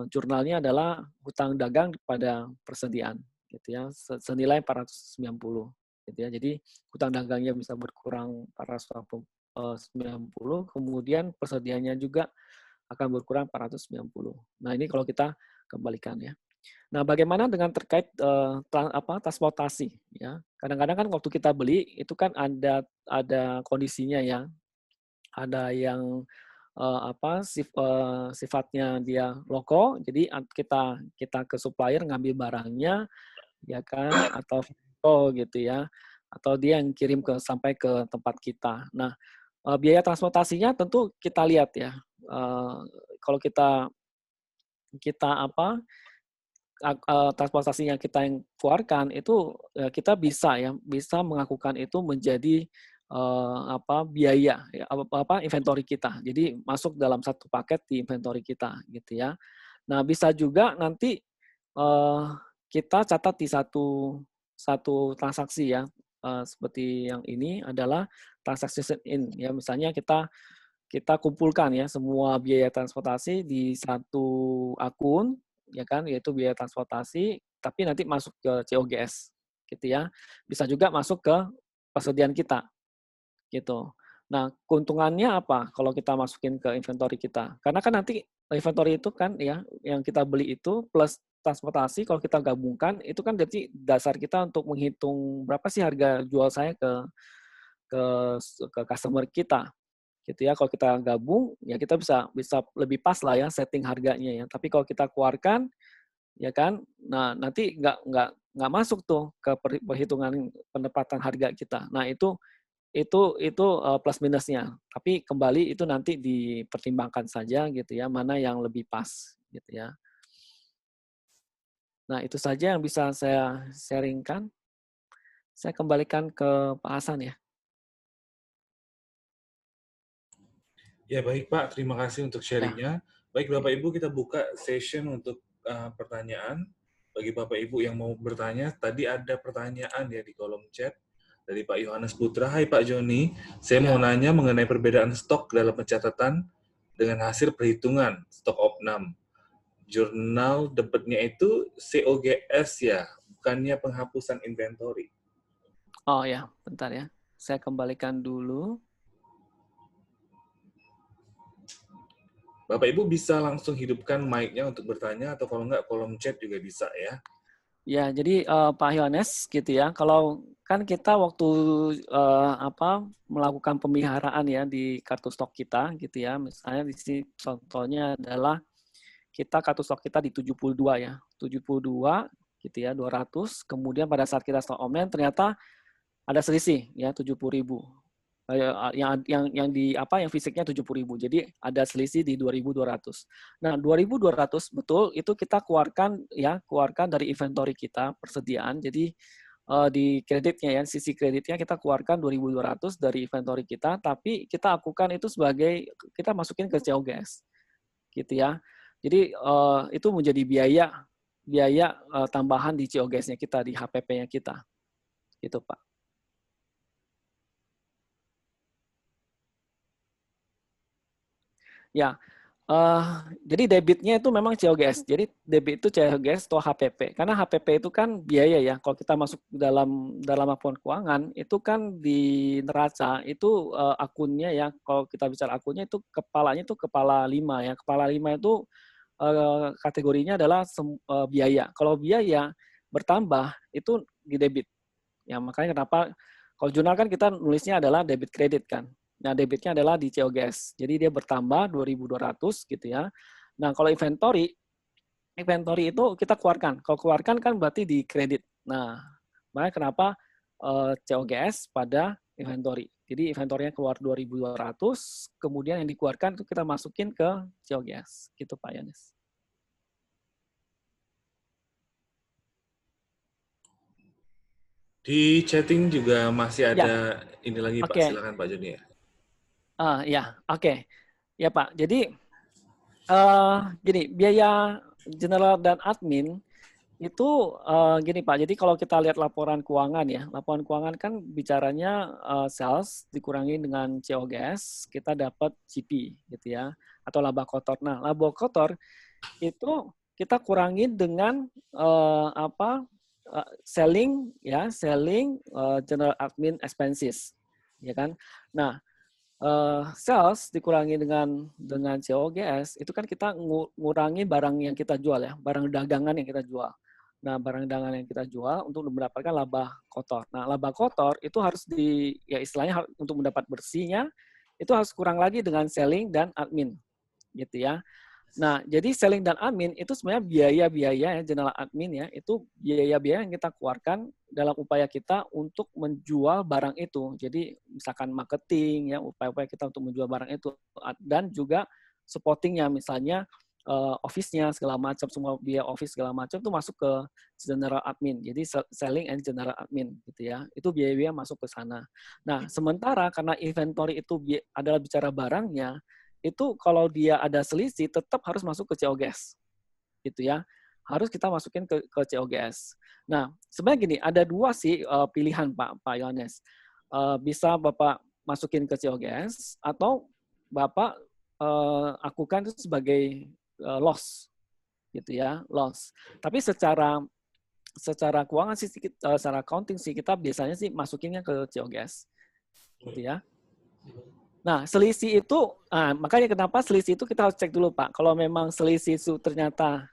jurnalnya adalah hutang dagang pada persediaan gitu ya, senilai 490 gitu ya. Jadi hutang dagangnya bisa berkurang 490, kemudian persediaannya juga akan berkurang 490. Nah, ini kalau kita kembalikan ya. Nah, bagaimana dengan terkait transportasi ya. Kadang-kadang kan waktu kita beli itu kan ada kondisinya ya. Ada yang sifatnya dia loko, jadi kita kita ke supplier ngambil barangnya ya kan, atau gitu ya, atau dia yang kirim sampai ke tempat kita. Nah, biaya transportasinya tentu kita lihat ya, kalau kita kita apa, transportasi yang kita yang keluarkan itu, kita bisa mengakukan itu menjadi, biaya ya, inventory kita. Jadi masuk dalam satu paket di inventory kita gitu ya. Nah, bisa juga nanti, kita catat di satu satu transaksi ya, seperti yang ini adalah transaksi in ya. Misalnya kita kita kumpulkan ya semua biaya transportasi di satu akun, ya kan, yaitu biaya transportasi, tapi nanti masuk ke COGS, gitu ya. Bisa juga masuk ke persediaan kita, gitu. Nah, keuntungannya apa kalau kita masukin ke inventory kita? Karena kan nanti inventory itu kan ya yang kita beli itu plus transportasi kalau kita gabungkan itu kan jadi dasar kita untuk menghitung berapa sih harga jual saya ke ke customer kita gitu ya. Kalau kita gabung ya kita bisa bisa lebih pas lah ya setting harganya ya. Tapi kalau kita keluarkan ya kan, nah nanti nggak masuk tuh ke perhitungan penempatan harga kita. Nah itu plus minusnya. Tapi kembali itu nanti dipertimbangkan saja gitu ya, mana yang lebih pas gitu ya. Nah itu saja yang bisa saya sharingkan. Saya kembalikan ke Pak Hasan ya. Ya baik Pak, terima kasih untuk Ya. sharingnya. Baik Bapak Ibu, kita buka session untuk pertanyaan. Bagi Bapak Ibu yang mau bertanya, tadi ada pertanyaan ya di kolom chat dari Pak Yohanes Putra. Hai Pak Joni, saya mau Ya. nanya mengenai perbedaan stok dalam pencatatan dengan hasil perhitungan stok opnam. Jurnal debitnya itu COGS ya, bukannya penghapusan inventory. Oh ya, bentar ya. Saya kembalikan dulu. Bapak Ibu bisa langsung hidupkan mic-nya untuk bertanya atau kalau nggak kolom chat juga bisa ya. Ya, jadi Pak Yohanes gitu ya. Kalau kan kita waktu melakukan pemeliharaan ya di kartu stok kita gitu ya. Misalnya di sini contohnya adalah kita kartu stok kita di 72 ya. 72 gitu ya, 200. Kemudian pada saat kita stok online ternyata ada selisih ya 70.000. Yang fisiknya 70.000. Jadi ada selisih di 2.200. Nah, 2.200 betul itu kita keluarkan dari inventory kita persediaan. Jadi di kreditnya ya, sisi kreditnya kita keluarkan 2.200 dari inventory kita, tapi kita akukan itu sebagai kita masukin ke COGS. Gitu ya. Jadi itu menjadi biaya tambahan di COGS-nya kita, di HPP-nya kita. Gitu, Pak. Ya, jadi debitnya itu memang COGS. Jadi debit itu COGS atau HPP. Karena HPP itu kan biaya ya. Kalau kita masuk dalam laporan keuangan, itu kan di neraca itu akunnya ya. Kalau kita bicara akunnya itu kepalanya itu kepala 5 ya. Kepala 5 itu kategorinya adalah biaya. Kalau biaya bertambah itu di debit. Ya, makanya kenapa kalau jurnal kan kita nulisnya adalah debit kredit kan. Nah, debitnya adalah di COGS. Jadi dia bertambah 2.200 gitu ya. Nah, kalau inventory itu kita keluarkan. Kalau keluarkan kan berarti di kredit. Nah, makanya kenapa COGS pada inventory. Jadi inventory-nya keluar 2.200, kemudian yang dikeluarkan itu kita masukin ke COGS. Gitu Pak Yanis. Di chatting juga masih Ya, ada ini lagi Pak, oke. silakan Pak Joni ya. Ya, oke. Ya Pak, jadi gini, biaya general dan admin itu gini Pak. Jadi kalau kita lihat laporan keuangan ya, laporan keuangan kan bicaranya sales dikurangi dengan COGS, kita dapat GP gitu ya, atau laba kotor. Nah, laba kotor itu kita kurangin dengan selling ya, general admin expenses, ya kan. Nah, sales dikurangi dengan COGS itu kan kita ngurangi barang yang kita jual ya, barang dagangan yang kita jual. Nah, barang dagangan yang kita jual untuk mendapatkan laba kotor. Nah, laba kotor itu harus ya istilahnya untuk mendapat bersihnya itu harus kurang lagi dengan selling dan admin gitu ya. Nah, jadi selling dan admin itu sebenarnya biaya-biaya ya, general admin ya, itu biaya-biaya yang kita keluarkan dalam upaya kita untuk menjual barang itu. Jadi misalkan marketing ya, upaya-upaya kita untuk menjual barang itu dan juga supportingnya misalnya office-nya segala macam, semua biaya office segala macam itu masuk ke general admin. Jadi selling and general admin gitu ya. Itu biaya-biaya masuk ke sana. Nah, sementara karena inventory itu adalah bicara barangnya, itu kalau dia ada selisih tetap harus masuk ke COGS gitu ya, harus kita masukin ke COGS. Nah, sebenarnya gini, ada dua sih pilihan Pak Yohanes. Bisa Bapak masukin ke COGS atau Bapak akukan itu sebagai loss gitu ya, loss. Tapi secara keuangan sih, secara accounting sih kita biasanya sih masukinnya ke COGS gitu ya. Nah, selisih itu, makanya kenapa selisih itu kita harus cek dulu, Pak. Kalau memang selisih itu ternyata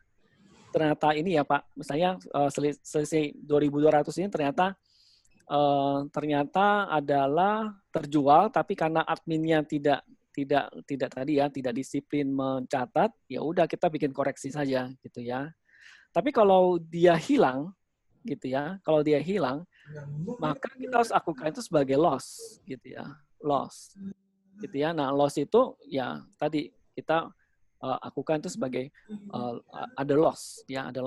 ini ya, Pak, misalnya selisih 2.200 ini ternyata adalah terjual, tapi karena adminnya tidak tadi ya, tidak disiplin mencatat, ya udah kita bikin koreksi saja gitu ya. Tapi kalau dia hilang gitu ya, kalau dia hilang, maka kita harus akukan itu sebagai loss gitu ya, loss gitu ya. Nah, loss itu ya tadi kita akukan itu sebagai ada loss ya, ada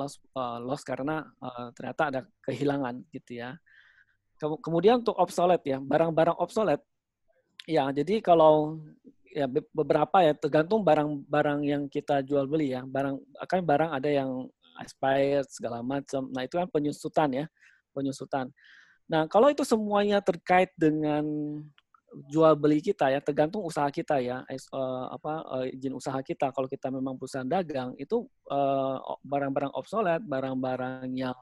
loss karena ternyata ada kehilangan gitu ya. Kemudian untuk obsolete ya, barang-barang obsolete ya, jadi kalau ya beberapa ya tergantung barang-barang yang kita jual beli ya. Barang ada yang expired segala macam. Nah, itu kan penyusutan ya, penyusutan. Nah, kalau itu semuanya terkait dengan jual beli kita ya, tergantung usaha kita ya, izin usaha kita. Kalau kita memang perusahaan dagang, itu barang-barang obsolete, barang-barang yang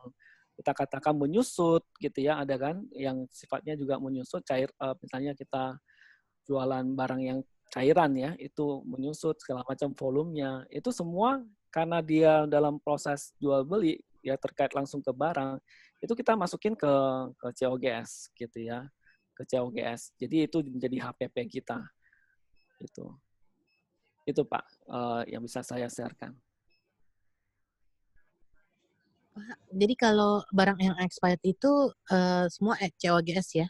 kita katakan menyusut gitu ya, ada kan yang sifatnya juga menyusut, cair, misalnya kita jualan barang yang cairan ya, itu menyusut segala macam volumenya, itu semua karena dia dalam proses jual beli ya terkait langsung ke barang, itu kita masukin ke COGS gitu ya, ke COGS. Jadi itu menjadi HPP kita. Itu Pak yang bisa saya sharekan. Jadi kalau barang yang expired itu semua COGS ya?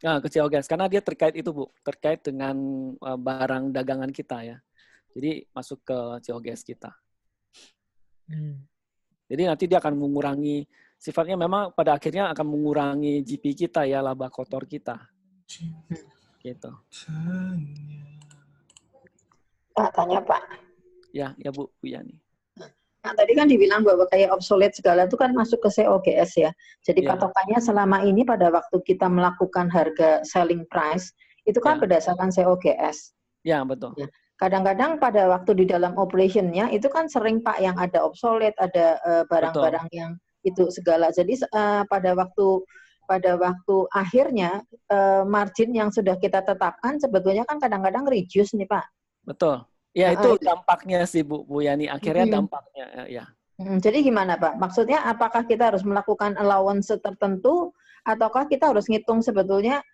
Nah, ke COGS karena dia terkait itu Bu, terkait dengan barang dagangan kita ya. Jadi masuk ke COGS kita. Jadi nanti dia akan mengurangi, sifatnya memang pada akhirnya akan mengurangi GP kita ya, laba kotor kita. Gitu. Pak, tanya Pak. Ya Bu Yani. Nah, tadi kan dibilang bahwa kayak obsolete segala itu kan masuk ke COGS ya. Jadi Ya. patokannya selama ini pada waktu kita melakukan harga selling price, itu kan berdasarkan COGS. Ya, betul. Ya. Kadang-kadang pada waktu di dalam operationnya itu kan sering Pak yang ada obsolete, ada barang-barang yang itu segala. Jadi pada waktu akhirnya margin yang sudah kita tetapkan sebetulnya kan kadang-kadang reduce nih Pak. Betul. Ya itu dampaknya sih Bu Yani. Akhirnya dampaknya ya. Jadi gimana Pak? Maksudnya apakah kita harus melakukan allowance tertentu ataukah kita harus ngitung sebetulnya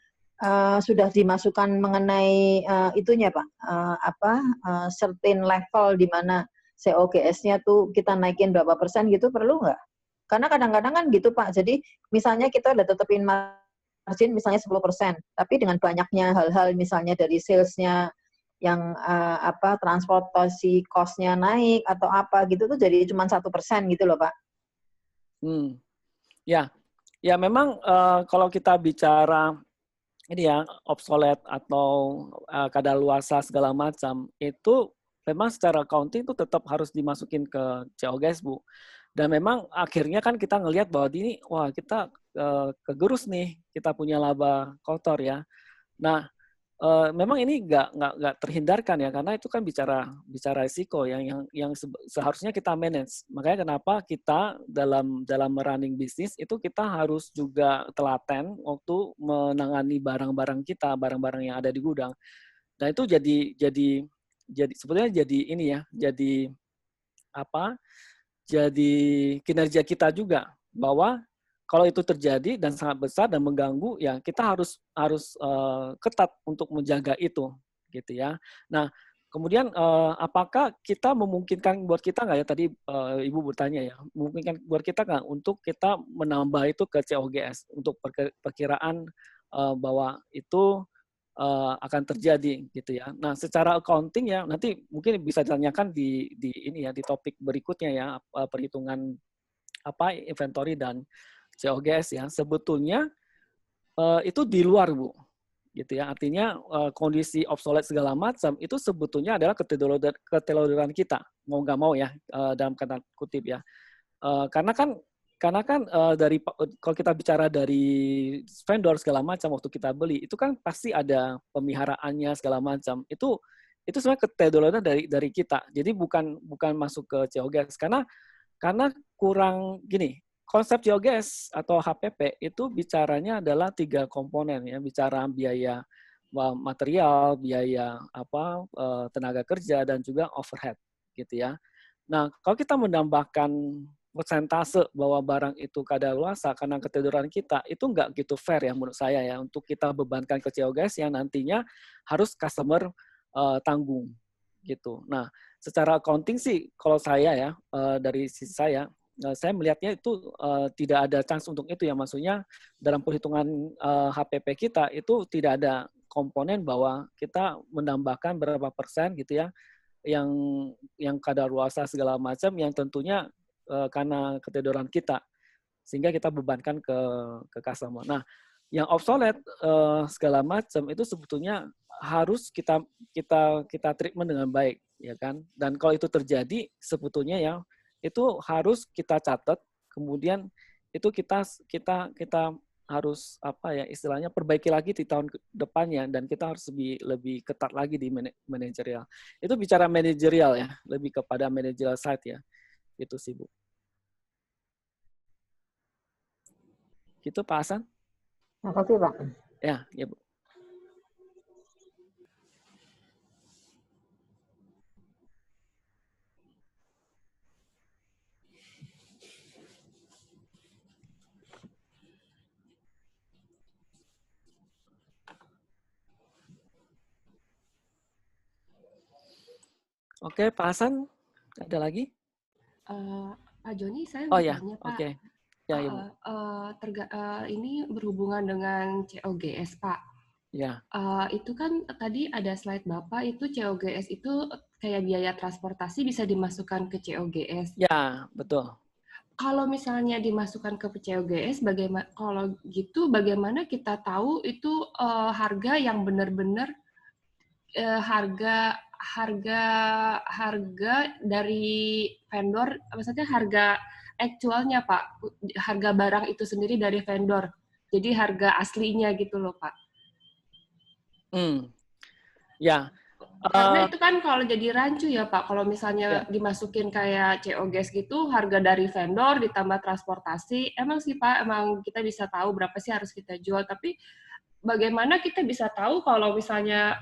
sudah dimasukkan mengenai itunya Pak? Certain level di mana COGS-nya tuh kita naikin berapa persen gitu perlu nggak? Karena kadang-kadang kan gitu Pak. Jadi misalnya kita udah tetepin margin misalnya 10%, tapi dengan banyaknya hal-hal misalnya dari sales-nya yang transportasi cost-nya naik atau apa gitu tuh jadi cuma 1% gitu loh Pak. Ya memang kalau kita bicara ini ya obsolete atau kadaluarsa segala macam itu memang secara accounting itu tetap harus dimasukin ke COGS Bu. Dan memang akhirnya kan kita ngelihat bahwa ini wah kita kegerus nih, kita punya laba kotor ya. Nah, memang ini nggak terhindarkan ya karena itu kan bicara risiko yang seharusnya kita manage. Makanya kenapa kita dalam running bisnis itu kita harus juga telaten waktu menangani barang-barang kita, barang-barang yang ada di gudang. Dan itu jadi sebetulnya jadi ini ya, jadi kinerja kita juga bahwa kalau itu terjadi dan sangat besar dan mengganggu, ya kita harus ketat untuk menjaga itu, gitu ya. Nah, kemudian apakah kita memungkinkan buat kita nggak ya tadi Ibu bertanya ya, memungkinkan buat kita nggak untuk kita menambah itu ke COGS untuk perkiraan bahwa itu akan terjadi, gitu ya. Nah, secara accounting ya nanti mungkin bisa ditanyakan di ini ya di topik berikutnya ya perhitungan inventory dan COGS ya, sebetulnya itu di luar Bu, gitu ya. Artinya kondisi obsolete segala macam itu sebetulnya adalah ketelodoran kita, mau nggak mau ya dalam kata kutip ya. Karena kan dari kalau kita bicara dari vendor segala macam waktu kita beli itu kan pasti ada pemeliharaannya segala macam. Itu sebenarnya ketelodoran dari kita. Jadi bukan masuk ke COGS karena kurang gini. Konsep COGS atau HPP itu bicaranya adalah 3 komponen ya, bicara biaya material, biaya tenaga kerja dan juga overhead gitu ya. Nah, kalau kita menambahkan persentase bahwa barang itu kadaluarsa karena ketiduran kita, itu nggak gitu fair ya menurut saya ya untuk kita bebankan ke COGS yang nantinya harus customer tanggung gitu. Nah, secara accounting sih kalau saya ya dari sisi saya melihatnya itu tidak ada chance untuk itu ya, maksudnya dalam perhitungan HPP kita itu tidak ada komponen bahwa kita menambahkan berapa persen gitu ya yang kadaluarsa segala macam yang tentunya karena ketiduran kita sehingga kita bebankan ke customer. Nah, yang obsolete segala macam itu sebetulnya harus kita treatment dengan baik ya kan. Dan kalau itu terjadi sebetulnya ya itu harus kita catat, kemudian itu kita harus istilahnya perbaiki lagi di tahun depannya dan kita harus lebih ketat lagi di manajerial. Itu bicara manajerial ya, lebih kepada manajerial side ya. Itu sih, Bu. Gitu Pak Hasan? Makasih, Pak. Ya, Bu. Oke, Pak Hasan, ada lagi? Pak Joni, saya Oh mau ya, tanya, Pak. oke. Ya, Bu. Ini berhubungan dengan COGS, Pak. Ya. Itu kan tadi ada slide Bapak, itu COGS itu kayak biaya transportasi bisa dimasukkan ke COGS. Ya, betul. Kalau misalnya dimasukkan ke COGS, bagaimana kita tahu itu harga yang benar-benar harga dari vendor, maksudnya harga aktualnya Pak, harga barang itu sendiri dari vendor, jadi harga aslinya gitu loh Pak. Ya. Karena itu kan kalau jadi rancu ya Pak, kalau misalnya dimasukin kayak COGS gitu, harga dari vendor ditambah transportasi, emang sih Pak, emang kita bisa tahu berapa sih harus kita jual, tapi bagaimana kita bisa tahu kalau misalnya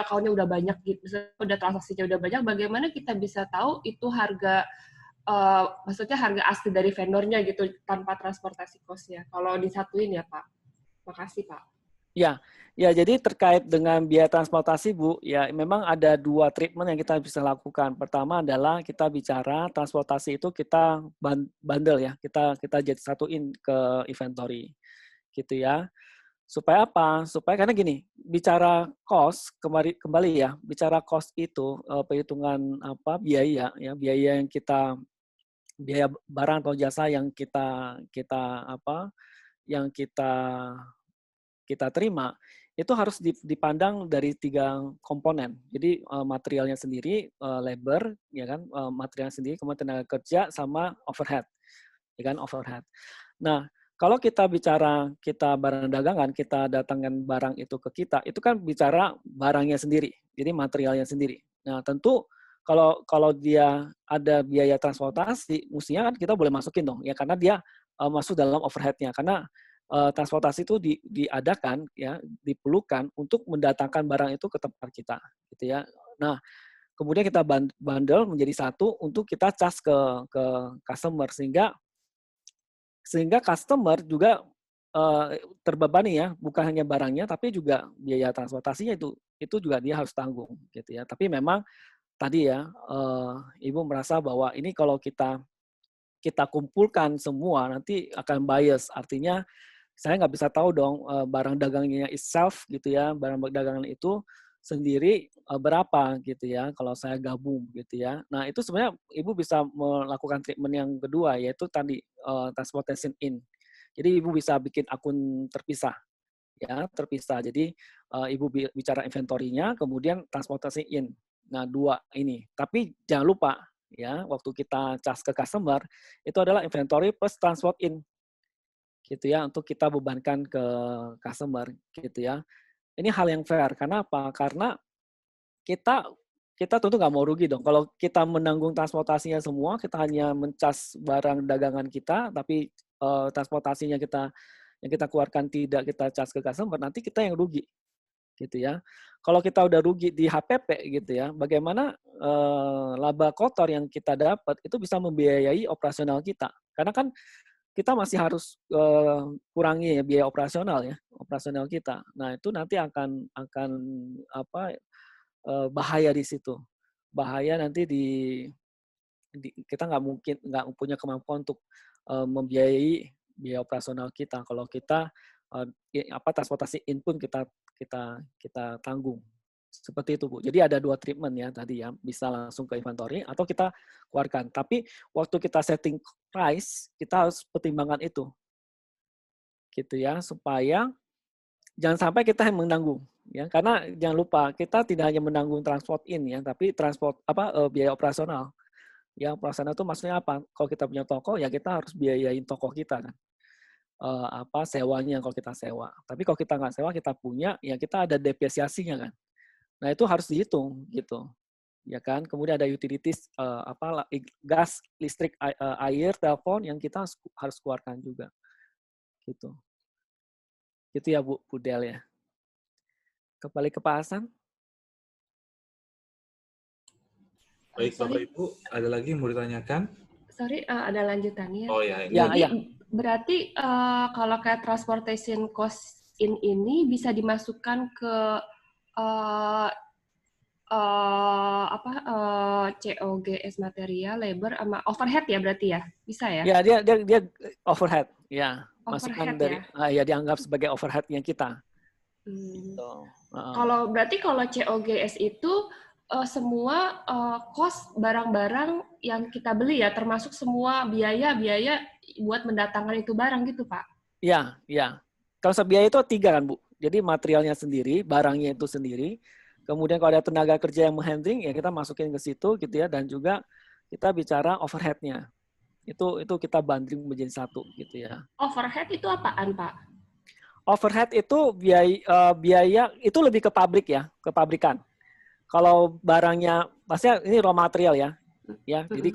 akunnya udah banyak gitu, udah transaksinya udah banyak, bagaimana kita bisa tahu itu harga, maksudnya harga asli dari vendornya gitu tanpa transportasi cost-nya. Kalau disatuin ya Pak. Makasih Pak. Ya, jadi terkait dengan biaya transportasi Bu, ya memang ada 2 treatment yang kita bisa lakukan. Pertama adalah kita bicara transportasi itu kita bundle ya, kita jadi satuin ke inventory, gitu ya. Supaya apa? Supaya karena gini, bicara cost kembali ya, bicara cost itu perhitungan biaya ya, biaya barang atau jasa yang kita terima itu harus dipandang dari 3 komponen. Jadi materialnya sendiri, labor ya kan, materialnya sendiri, kemudian tenaga kerja sama overhead. Ya kan, overhead. Nah, kalau kita bicara kita barang dagangan, kita datangkan barang itu ke kita, itu kan bicara barangnya sendiri, jadi materialnya sendiri. Nah, tentu kalau dia ada biaya transportasi, mestinya kan kita boleh masukin dong, ya karena dia masuk dalam overhead-nya. Karena transportasi itu diadakan, ya diperlukan untuk mendatangkan barang itu ke tempat kita, gitu ya. Nah, kemudian kita bundle menjadi satu untuk kita charge ke customer sehingga customer juga terbebani ya, bukan hanya barangnya tapi juga biaya transportasinya itu juga dia harus tanggung gitu ya. Tapi memang tadi ya Ibu merasa bahwa ini kalau kita kumpulkan semua nanti akan bias, artinya saya nggak bisa tahu dong barang dagangnya itself gitu ya, barang dagangan itu sendiri berapa gitu ya kalau saya gabung gitu ya. Nah, itu sebenarnya Ibu bisa melakukan treatment yang kedua yaitu tadi transportation in. Jadi Ibu bisa bikin akun terpisah ya, terpisah. Jadi Ibu bicara inventory-nya kemudian transportation in. Nah, 2 ini. Tapi jangan lupa ya, waktu kita charge ke customer itu adalah inventory plus transport in. Gitu ya, untuk kita bebankan ke customer gitu ya. Ini hal yang fair. Karena apa? Karena kita tentu nggak mau rugi dong. Kalau kita menanggung transportasinya semua, kita hanya mencas barang dagangan kita, tapi transportasinya yang kita keluarkan tidak kita cas ke customer, nanti kita yang rugi. gitu ya. Kalau kita udah rugi di HPP gitu ya, bagaimana laba kotor yang kita dapat itu bisa membiayai operasional kita. Karena kan kita masih harus kurangi ya biaya operasional kita. Nah itu nanti akan apa bahaya di situ. Bahaya nanti kita nggak punya kemampuan untuk membiayai biaya operasional kita. Kalau kita transportasi in pun kita tanggung. Seperti itu, Bu. Jadi ada 2 treatment ya tadi ya, bisa langsung ke inventory atau kita keluarkan. Tapi waktu kita setting price, kita harus pertimbangkan itu. Gitu ya, supaya jangan sampai kita yang menanggung ya. Karena jangan lupa, kita tidak hanya menanggung transport in ya, tapi biaya operasional. Ya, operasional itu maksudnya apa? Kalau kita punya toko ya kita harus biayain toko kita kan. Sewanya kalau kita sewa. Tapi kalau kita nggak sewa, kita punya, ya kita ada depresiasinya kan. Nah itu harus dihitung gitu, ya kan. Kemudian ada utilities gas, listrik, air, telepon yang kita harus keluarkan juga, gitu. Itu ya Bu Del ya. Kembali ke Pak Hasan. Baik Bapak Ibu, ada lagi yang mau ditanyakan? Sorry, ada lanjutannya. Oh ya. Jadi berarti kalau kayak transportation cost ini bisa dimasukkan ke COGS material, labor, sama overhead ya berarti ya? Bisa ya? Ya, dia overhead, ya. Overhead Masukan dari ya? dianggap sebagai overheadnya kita. Gitu. Berarti kalau COGS itu semua cost barang-barang yang kita beli ya, termasuk semua biaya buat mendatangkan itu barang gitu, Pak? Iya, iya. Kalau biaya itu 3 kan, Bu. Jadi materialnya sendiri, barangnya itu sendiri. Kemudian kalau ada tenaga kerja yang menghandling, ya kita masukin ke situ gitu ya. Dan juga kita bicara overhead-nya. Itu kita bundling menjadi satu gitu ya. Overhead itu apaan, Pak? Overhead itu biaya itu lebih ke pabrik ya, ke pabrikan. Kalau barangnya, pastinya ini raw material ya. Ya, jadi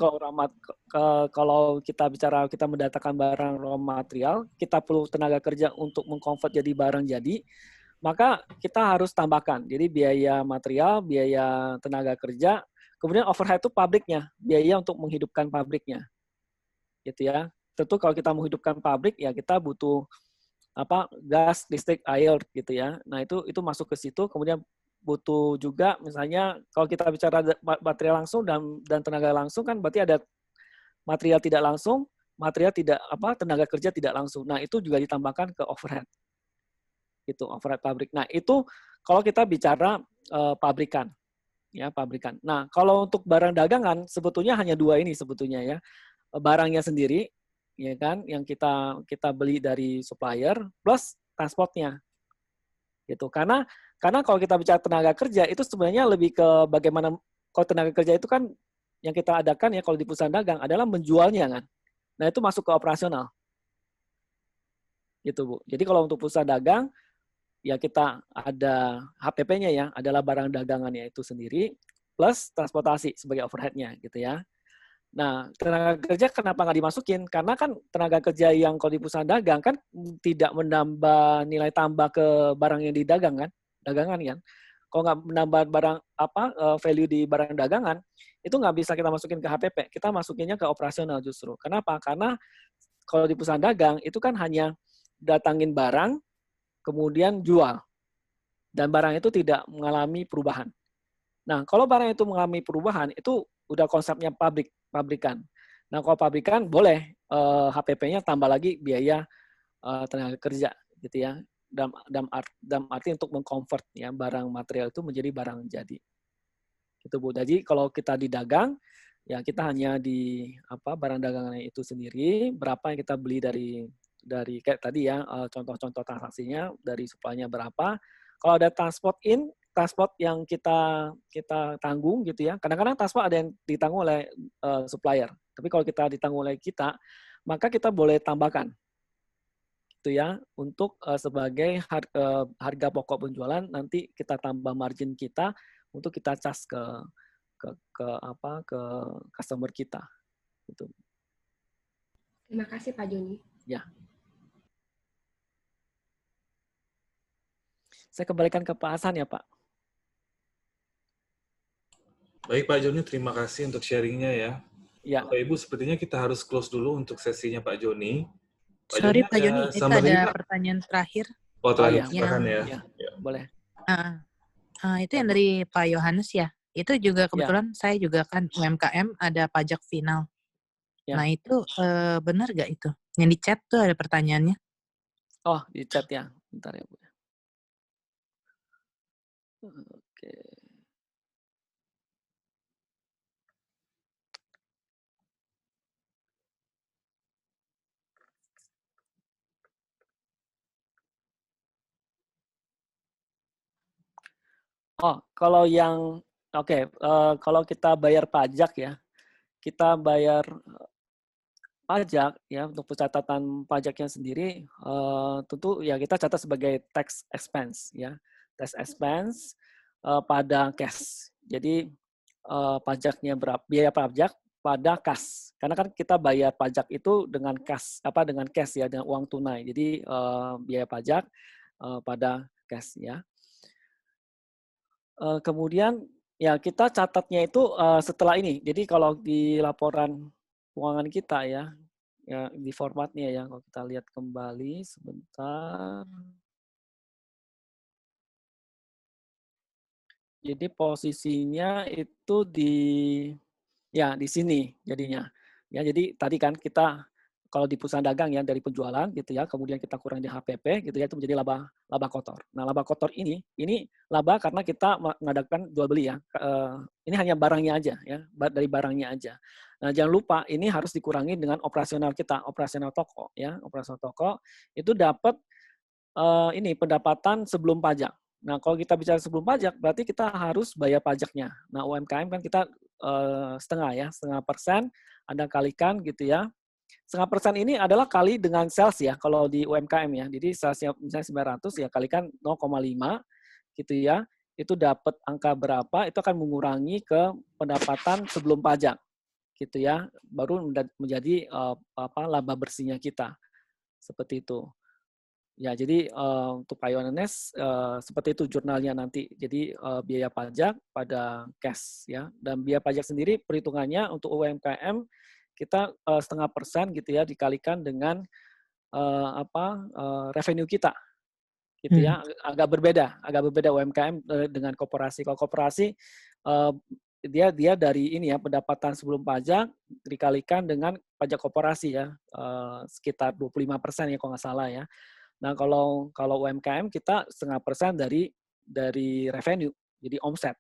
kalau kita bicara kita mendatangkan barang raw material, kita perlu tenaga kerja untuk mengkonvert jadi barang jadi, maka kita harus tambahkan. Jadi biaya material, biaya tenaga kerja, kemudian overhead itu pabriknya, biaya untuk menghidupkan pabriknya. Gitu ya. Tentu kalau kita menghidupkan pabrik ya kita butuh gas, listrik, air gitu ya. Nah, itu masuk ke situ, kemudian butuh juga misalnya kalau kita bicara material langsung dan tenaga langsung kan berarti ada material tidak langsung, material tidak tenaga kerja tidak langsung. Nah, itu juga ditambahkan ke overhead. Itu overhead pabrik. Nah, itu kalau kita bicara pabrikan. Ya, pabrikan. Nah, kalau untuk barang dagangan sebetulnya hanya 2 ini sebetulnya ya. Barangnya sendiri ya kan yang kita beli dari supplier plus transportnya. Gitu. Karena kalau kita bicara tenaga kerja itu sebenarnya lebih ke bagaimana kalau tenaga kerja itu kan yang kita adakan ya kalau di perusahaan dagang adalah menjualnya kan. Nah, itu masuk ke operasional. Gitu, Bu. Jadi kalau untuk perusahaan dagang ya kita ada HPP-nya ya, adalah barang dagangannya itu sendiri plus transportasi sebagai overhead-nya gitu ya. Nah, tenaga kerja kenapa nggak dimasukin? Karena kan tenaga kerja yang kalau di perusahaan dagang kan tidak menambah nilai tambah ke barang yang didagang kan, dagangan kan. Kalau nggak menambah barang value di barang dagangan, itu nggak bisa kita masukin ke HPP. Kita masukinnya ke operasional justru. Kenapa? Karena kalau di perusahaan dagang itu kan hanya datangin barang, kemudian jual. Dan barang itu tidak mengalami perubahan. Nah, kalau barang itu mengalami perubahan, itu udah konsepnya pabrikan. Nah, kalau pabrikan boleh HPP-nya tambah lagi biaya tenaga kerja gitu ya. Dalam arti untuk mengkonvert ya barang material itu menjadi barang jadi. Gitu Bu. Jadi kalau kita di dagang ya kita hanya di barang dagangannya itu sendiri, berapa yang kita beli dari kayak tadi ya contoh-contoh transaksinya dari supply-nya berapa. Kalau ada transport yang kita tanggung gitu ya. Kadang-kadang transport ada yang ditanggung oleh supplier. Tapi kalau kita ditanggung oleh kita, maka kita boleh tambahkan gitu ya untuk sebagai harga pokok penjualan nanti kita tambah margin kita untuk kita cas ke customer kita gitu. Terima kasih Pak Joni. Ya. Saya kembalikan ke Pak Hasan ya, Pak. Baik Pak Joni, terima kasih untuk sharingnya ya. Ya. Bapak Ibu, sepertinya kita harus close dulu untuk sesinya Pak Joni. Pak Sorry Joni Pak Joni, ada itu summary ada nggak? pertanyaan terakhir. Oh, terakhir, iya, silakan ya. Ya, boleh. Itu yang dari Pak Yohanes ya. Itu juga kebetulan saya juga kan UMKM ada pajak final. Ya. Nah itu benar gak itu? Yang di chat tuh ada pertanyaannya. Oh, di chat ya. Bentar ya, Bu. Oke. Oh, kalau yang kalau kita bayar pajak ya, kita bayar pajak ya untuk pencatatan pajaknya sendiri tentu ya kita catat sebagai tax expense ya, tax expense pada cash. Jadi pajaknya berapa, biaya pajak pada kas, karena kan kita bayar pajak itu dengan kas dengan cash ya, dengan uang tunai. Jadi biaya pajak pada cash ya. Kemudian ya kita catatnya itu setelah ini. Jadi kalau di laporan keuangan kita ya di formatnya ya, kalau kita lihat kembali sebentar. Jadi posisinya itu di sini jadinya. Ya, jadi tadi kan kita kalau di perusahaan dagang ya dari penjualan gitu ya, kemudian kita kurang di HPP gitu ya, itu menjadi laba kotor. Nah, laba kotor ini laba karena kita mengadakan jual beli ya. Ini hanya barangnya aja ya, dari barangnya aja. Nah, jangan lupa ini harus dikurangi dengan operasional kita, operasional toko ya. Operasional toko itu dapat ini pendapatan sebelum pajak. Nah, kalau kita bicara sebelum pajak, berarti kita harus bayar pajaknya. Nah, UMKM kan kita setengah persen, Anda kalikan gitu ya. 0,5% ini adalah kali dengan sales ya, kalau di UMKM ya. Jadi salesnya misalnya 900 ya kalikan 0,5 gitu ya. Itu dapat angka berapa, itu akan mengurangi ke pendapatan sebelum pajak gitu ya. Baru menjadi laba bersihnya kita. Seperti itu. Ya, jadi untuk Pak Yohanes seperti itu jurnalnya nanti. Jadi biaya pajak pada cash ya, dan biaya pajak sendiri perhitungannya untuk UMKM kita 0,5% gitu ya dikalikan dengan revenue kita gitu ya. Agak berbeda UMKM dengan koperasi. Kalau koperasi dia dari ini ya pendapatan sebelum pajak dikalikan dengan pajak koperasi ya sekitar 25% ya kalau nggak salah ya. Nah, kalau UMKM kita 0,5% dari revenue, jadi omset.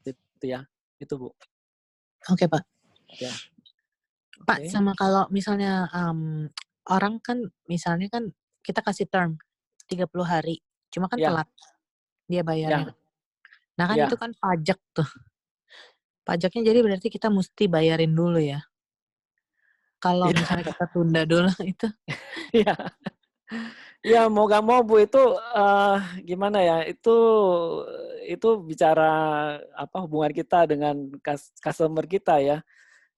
Gitu ya. Itu, Bu. Oke, Pak. Ya. Pak, sama kalau misalnya orang kan misalnya kan kita kasih term 30 hari. Cuma kan telat dia bayarnya. Nah, kan itu kan pajak tuh. Pajaknya jadi berarti kita mesti bayarin dulu ya. Kalau misalnya kita tunda dulu itu. Iya. Ya mau gak mau Bu itu gimana ya, itu bicara hubungan kita dengan customer kita ya.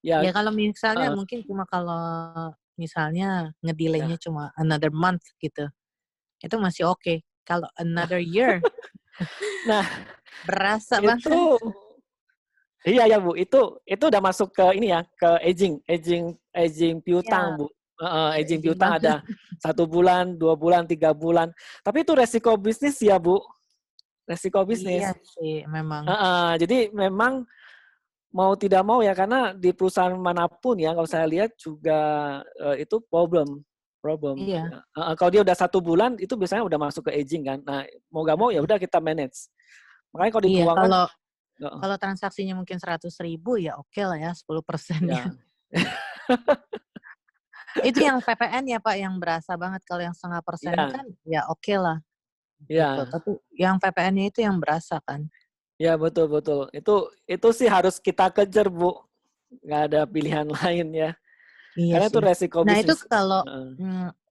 Ya kalau misalnya mungkin cuma kalau misalnya ngedelaynya cuma another month gitu, itu masih oke. Kalau another year, nah berasa banget. Iya ya Bu, itu udah masuk ke ini ya, ke aging piutang Bu. Aging piutang ada 1 bulan, 2 bulan, 3 bulan. Tapi itu resiko bisnis ya Bu, resiko bisnis. Iya sih, memang. Jadi memang mau tidak mau ya, karena di perusahaan manapun ya, kalau saya lihat juga itu problem. Iya. Kalau dia udah 1 bulan, itu biasanya udah masuk ke aging kan. Nah mau gak mau ya udah kita manage. Makanya kalau di keuangan. Kalau transaksinya mungkin 100.000 ya oke lah ya 10%-nya. Itu yang PPN ya Pak yang berasa banget. Kalau yang 0,5% kan ya oke lah. Gitu. Tapi yang PPN-nya itu yang berasa kan. Ya betul. Itu sih harus kita kejar Bu. Nggak ada pilihan lain ya. Iya karena sih. Itu resiko bisnis. Nah itu kalau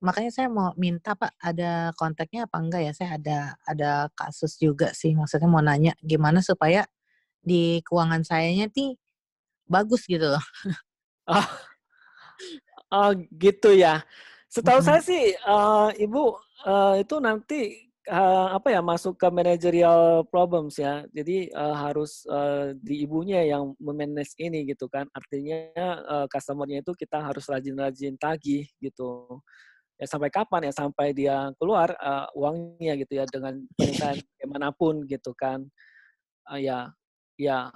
makanya saya mau minta Pak ada kontaknya apa enggak ya? Saya ada kasus juga sih. Maksudnya mau nanya gimana supaya di keuangan sayanya nih bagus gitu loh. Oh gitu ya. Setahu saya sih Ibu itu nanti apa ya, masuk ke managerial problems ya. Jadi harus di ibunya yang memanage ini gitu kan. Artinya customer-nya itu kita harus rajin-rajin tagih gitu. Ya sampai kapan ya, sampai dia keluar uangnya gitu ya, dengan penyelesaian bagaimanapun gitu kan. Ya ya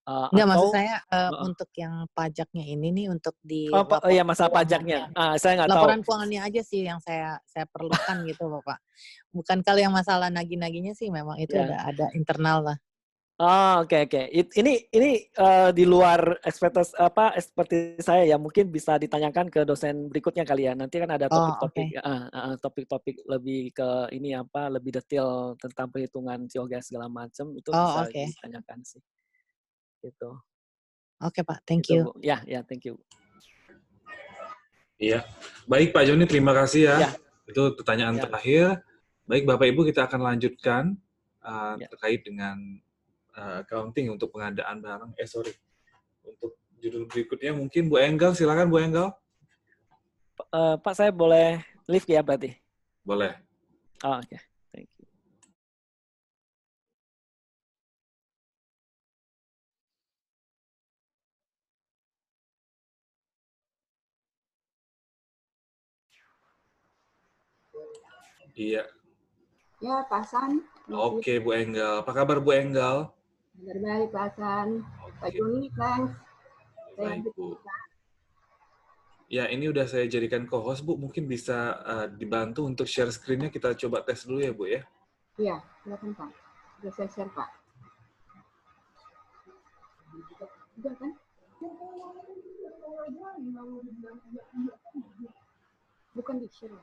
Enggak, maksud atau saya untuk yang pajaknya ini nih, untuk di iya, laporan masa pajaknya. Saya nggak tahu. Laporan keuangannya aja sih yang saya perlukan gitu, Bapak. Bukan kalau yang masalah nagih-nagihnya sih memang itu Ya. udah ada internal lah. Oh, oke. Ini di luar seperti saya ya, mungkin bisa ditanyakan ke dosen berikutnya kali ya. Nanti kan ada topik-topik topik-topik lebih ke ini lebih detail tentang perhitungan COGS segala macam, itu bisa ditanyakan sih. Gitu. Oke, Pak. Thank you. Ya, thank you. Iya. Baik, Pak Joni, terima kasih ya. Ya. Itu pertanyaan terakhir. Baik, Bapak Ibu, kita akan lanjutkan terkait dengan accounting untuk pengadaan barang. Untuk judul berikutnya mungkin Bu Enggal, silakan Bu Enggal. Pak, saya boleh live ya berarti? Boleh. Oh, oke. Thank you. Iya. Ya, Pak Hasan. Oke, Bu Enggal. Apa kabar Bu Enggal? Baik, Pak Hasan. Pak Joni, thanks. Baik, Bu. Ya, ini udah saya jadikan co-host, Bu. Mungkin bisa dibantu untuk share screen-nya. Kita coba tes dulu ya, Bu ya. Iya, silakan Pak. Sudah saya share, Pak. Sudah kan? Bukan di share.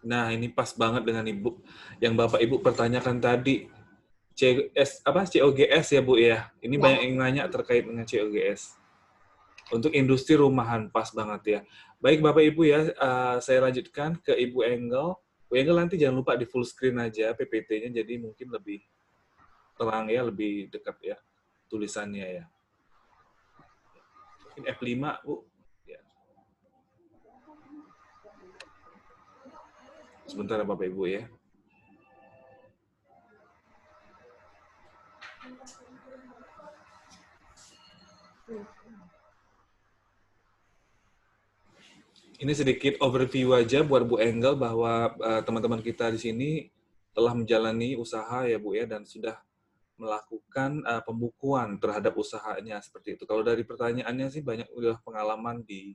Nah, ini pas banget dengan Ibu yang Bapak Ibu pertanyakan tadi. COGS ya, Bu ya. Ini banyak yang nanya terkait dengan COGS. Untuk industri rumahan, pas banget ya. Baik Bapak Ibu ya, saya lanjutkan ke Ibu Engel. Bu Engel nanti jangan lupa di full screen aja PPT-nya, jadi mungkin lebih terang ya, lebih dekat ya tulisannya ya. Mungkin F5, Bu. Ya. Sebentar ya Bapak Ibu ya. Ini sedikit overview aja buat Bu Engel bahwa teman-teman kita di sini telah menjalani usaha ya Bu ya, dan sudah melakukan pembukuan terhadap usahanya seperti itu. Kalau dari pertanyaannya sih banyak udah pengalaman di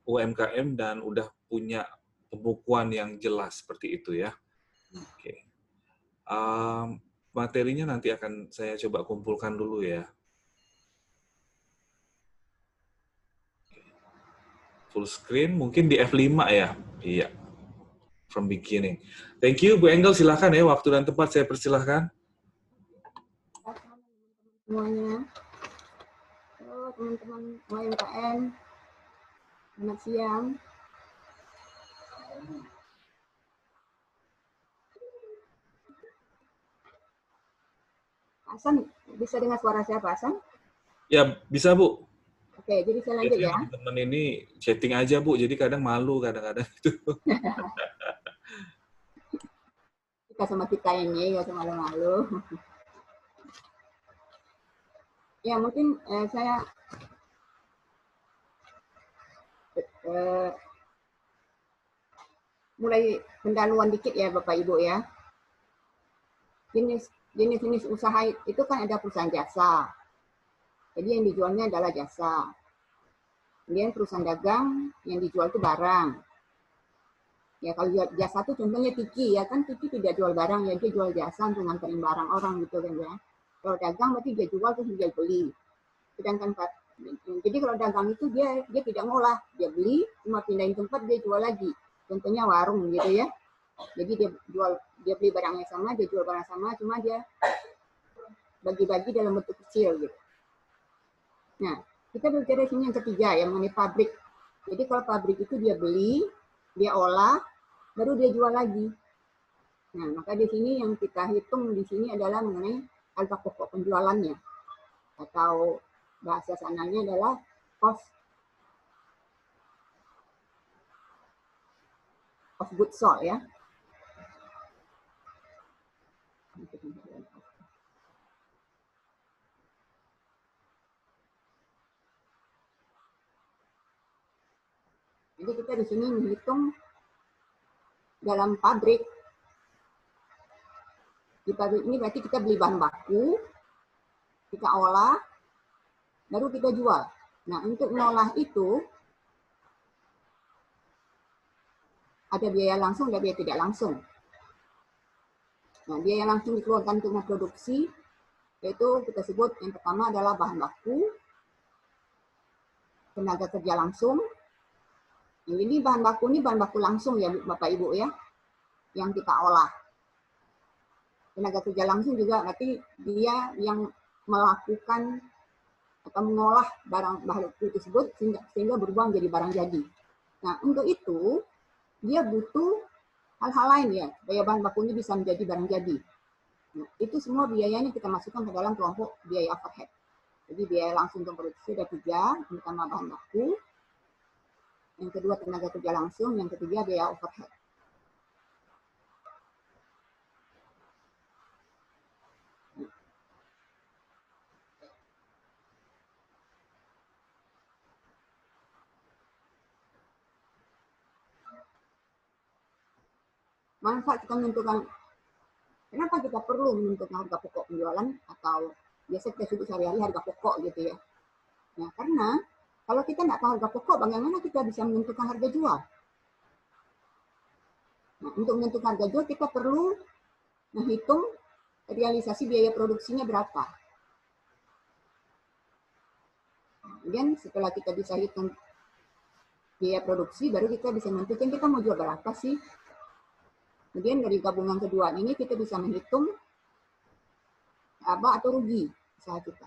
UMKM dan udah punya pembukuan yang jelas seperti itu ya. Oke. Materinya nanti akan saya coba kumpulkan dulu ya. Full screen, mungkin di F5 ya? Iya. From beginning. Thank you, Bu Engel. Silakan ya, waktu dan tempat saya persilahkan. Semuanya. Halo, teman-teman UMKM. Selamat siang. Pak Hasan, bisa dengar suara saya, Pak Hasan? Ya, bisa, Bu. Oke, jadi saya lanjut ya. Teman ini chatting aja, Bu. Jadi kadang malu, kadang-kadang itu. Kita sama kita ini, nggak usah malu-malu. Ya, mungkin saya mulai pendahuluan dikit ya, Bapak Ibu ya. Jenis-jenis usaha itu kan ada perusahaan jasa. Jadi yang dijualnya adalah jasa. Kemudian perusahaan dagang yang dijual itu barang. Ya kalau jasa itu contohnya Tiki ya kan, Tiki tidak jual barang ya, dia jual jasa untuk nganterin barang orang gitu kan ya. Kalau dagang berarti dia jual terus dia beli. Sedangkan jadi kalau dagang itu dia tidak ngolah, dia beli cuma pindahin tempat dia jual lagi. Contohnya warung gitu ya. Jadi dia beli barangnya sama, dia jual barang sama, cuma dia bagi-bagi dalam bentuk kecil gitu. Nah, kita berbicara di sini yang ketiga yang mengenai pabrik. Jadi kalau pabrik itu dia beli, dia olah, baru dia jual lagi. Nah, maka di sini yang kita hitung di sini adalah mengenai harga pokok penjualannya, atau bahasa sananya adalah cost of goods sold ya. Jadi kita di sini menghitung dalam pabrik. Di pabrik ini berarti kita beli bahan baku, kita olah, baru kita jual. Nah, untuk mengolah itu ada biaya langsung, ada biaya tidak langsung. Nah, biaya langsung dikeluarkan untuk memproduksi, yaitu kita sebut yang pertama adalah bahan baku, tenaga kerja langsung. Ini bahan baku langsung ya Bapak Ibu ya, yang kita olah. Tenaga kerja langsung juga berarti dia yang melakukan atau mengolah bahan baku tersebut sehingga berubah menjadi barang jadi. Nah, untuk itu dia butuh hal-hal lain ya, supaya bahan bakunya bisa menjadi barang jadi. Nah, itu semua biayanya kita masukkan ke dalam kelompok biaya overhead. Jadi biaya langsung untuk produksi ada 3, yang pertama bahan baku, yang kedua tenaga kerja langsung, yang ketiga biaya overhead. Manfaat kita menentukan, kenapa kita perlu menentukan harga pokok penjualan atau biasa kita sebut sehari-hari harga pokok gitu ya. Nah, karena kalau kita nggak tahu harga pokok, bagaimana kita bisa menentukan harga jual? Nah, untuk menentukan harga jual kita perlu menghitung realisasi biaya produksinya berapa. Kemudian setelah kita bisa hitung biaya produksi, baru kita bisa menentukan kita mau jual berapa sih. Kemudian dari gabungan kedua ini kita bisa menghitung laba atau rugi usaha kita.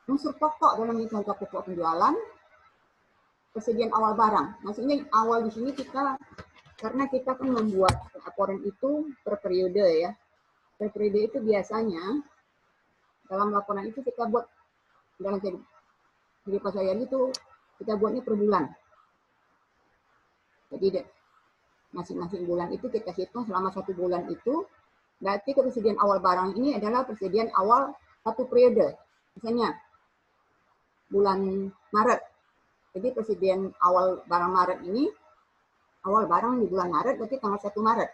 Unsur pokok dalam hitung harga pokok penjualan, persediaan awal barang. Maksudnya awal di sini kita, karena kita kan membuat laporan itu per periode ya. Per periode itu biasanya dalam laporan itu kita buat dalam jadi pasarian itu kita buatnya per bulan. Jadi masing-masing bulan itu kita hitung selama 1 bulan itu, berarti persediaan awal barang ini adalah persediaan awal 1 periode. Misalnya bulan Maret. Jadi persediaan awal barang Maret ini, awal barang di bulan Maret berarti tanggal 1 Maret.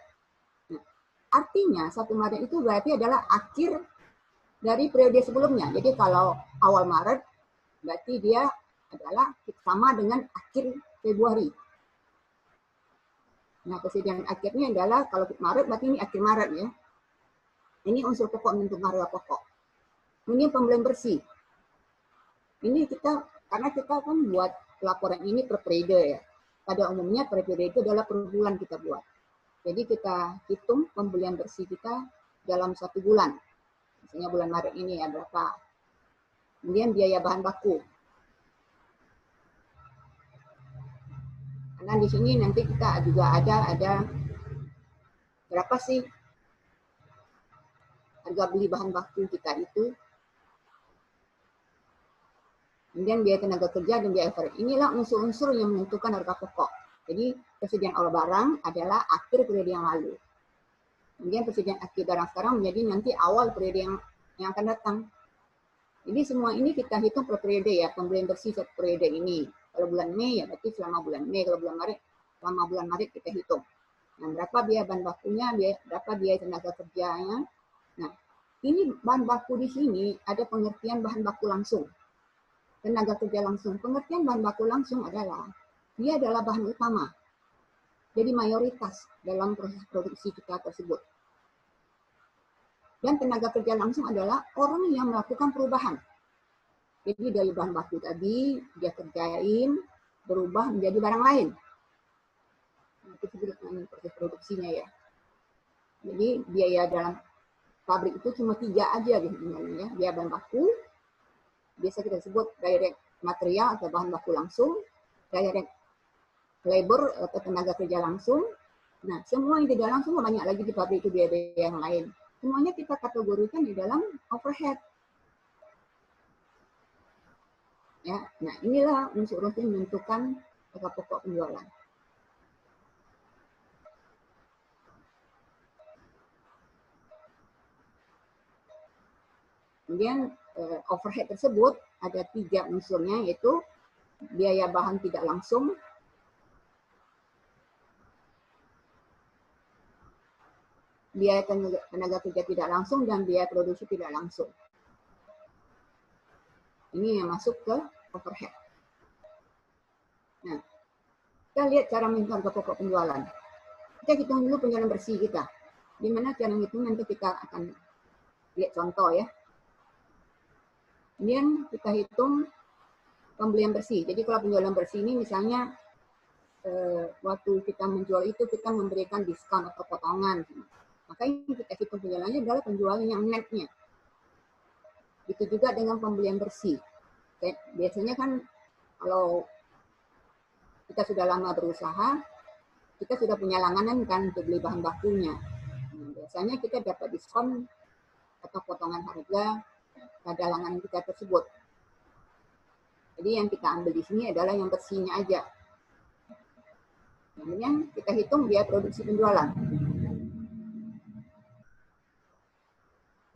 Nah, artinya 1 Maret itu berarti adalah akhir dari periode sebelumnya. Jadi kalau awal Maret berarti dia adalah sama dengan akhir Februari. Nah, persediaan akhirnya adalah kalau Maret berarti ini akhir Maret ya. Ini unsur pokok menentukan harga pokok. Ini pembelian bersih. Ini kita, karena kita kan buat laporan ini per periode ya. Pada umumnya per periode itu adalah per bulan kita buat. Jadi kita hitung pembelian bersih kita dalam 1 bulan. Misalnya bulan Maret ini ya berapa. Kemudian biaya bahan baku. Karena di sini nanti kita juga ada berapa sih harga beli bahan baku kita itu. Kemudian biaya tenaga kerja dan biaya overhead. Inilah unsur-unsur yang menentukan harga pokok. Jadi persediaan awal barang adalah akhir periode yang lalu. Kemudian persediaan akhir barang sekarang menjadi nanti awal periode yang akan datang. Jadi semua ini kita hitung per periode ya, pembelian bersih satu periode ini. Kalau bulan Mei ya berarti selama bulan Mei, kalau bulan Maret selama bulan Maret kita hitung. Nah, berapa biaya bahan bakunya, berapa biaya tenaga kerjanya. Nah, ini bahan baku di sini ada pengertian bahan baku langsung. Tenaga kerja langsung. Pengertian bahan baku langsung adalah dia adalah bahan utama. Jadi mayoritas dalam proses produksi kita tersebut. Dan tenaga kerja langsung adalah orang yang melakukan perubahan. Jadi dari bahan baku tadi dia kerjain, berubah menjadi barang lain. Itu disebut dengan proses produksinya ya. Jadi biaya dalam pabrik itu cuma 3 aja gitu ya. Biaya bahan baku, biasa kita sebut direct material atau bahan baku langsung, direct labor atau tenaga kerja langsung. Nah, semua yang tidak langsung banyak lagi di pabrik itu biaya-biaya yang lain. Semuanya kita kategorikan di dalam overhead. Ya, nah inilah unsur-unsur yang menentukan harga pokok penjualan. Kemudian overhead tersebut ada 3 unsurnya, yaitu biaya bahan tidak langsung, biaya tenaga kerja tidak langsung, dan biaya produksi tidak langsung. Ini yang masuk ke overhead. Nah, kita lihat cara menghitung harga pokok penjualan. Kita hitung dulu penjualan bersih kita. Di mana cara menghitung nanti kita akan lihat contoh ya. Kemudian kita hitung pembelian bersih. Jadi kalau penjualan bersih ini misalnya waktu kita menjual itu kita memberikan diskon atau potongan. Maka yang kita hitung penjualannya adalah penjualan yang netnya. Itu juga dengan pembelian bersih. Biasanya kan kalau kita sudah lama berusaha, kita sudah punya langganan kan untuk beli bahan bakunya. Nah, biasanya kita dapat diskon atau potongan harga pada langganan kita tersebut. Jadi yang kita ambil di sini adalah yang bersihnya aja. Kemudian kita hitung biaya produksi penjualan.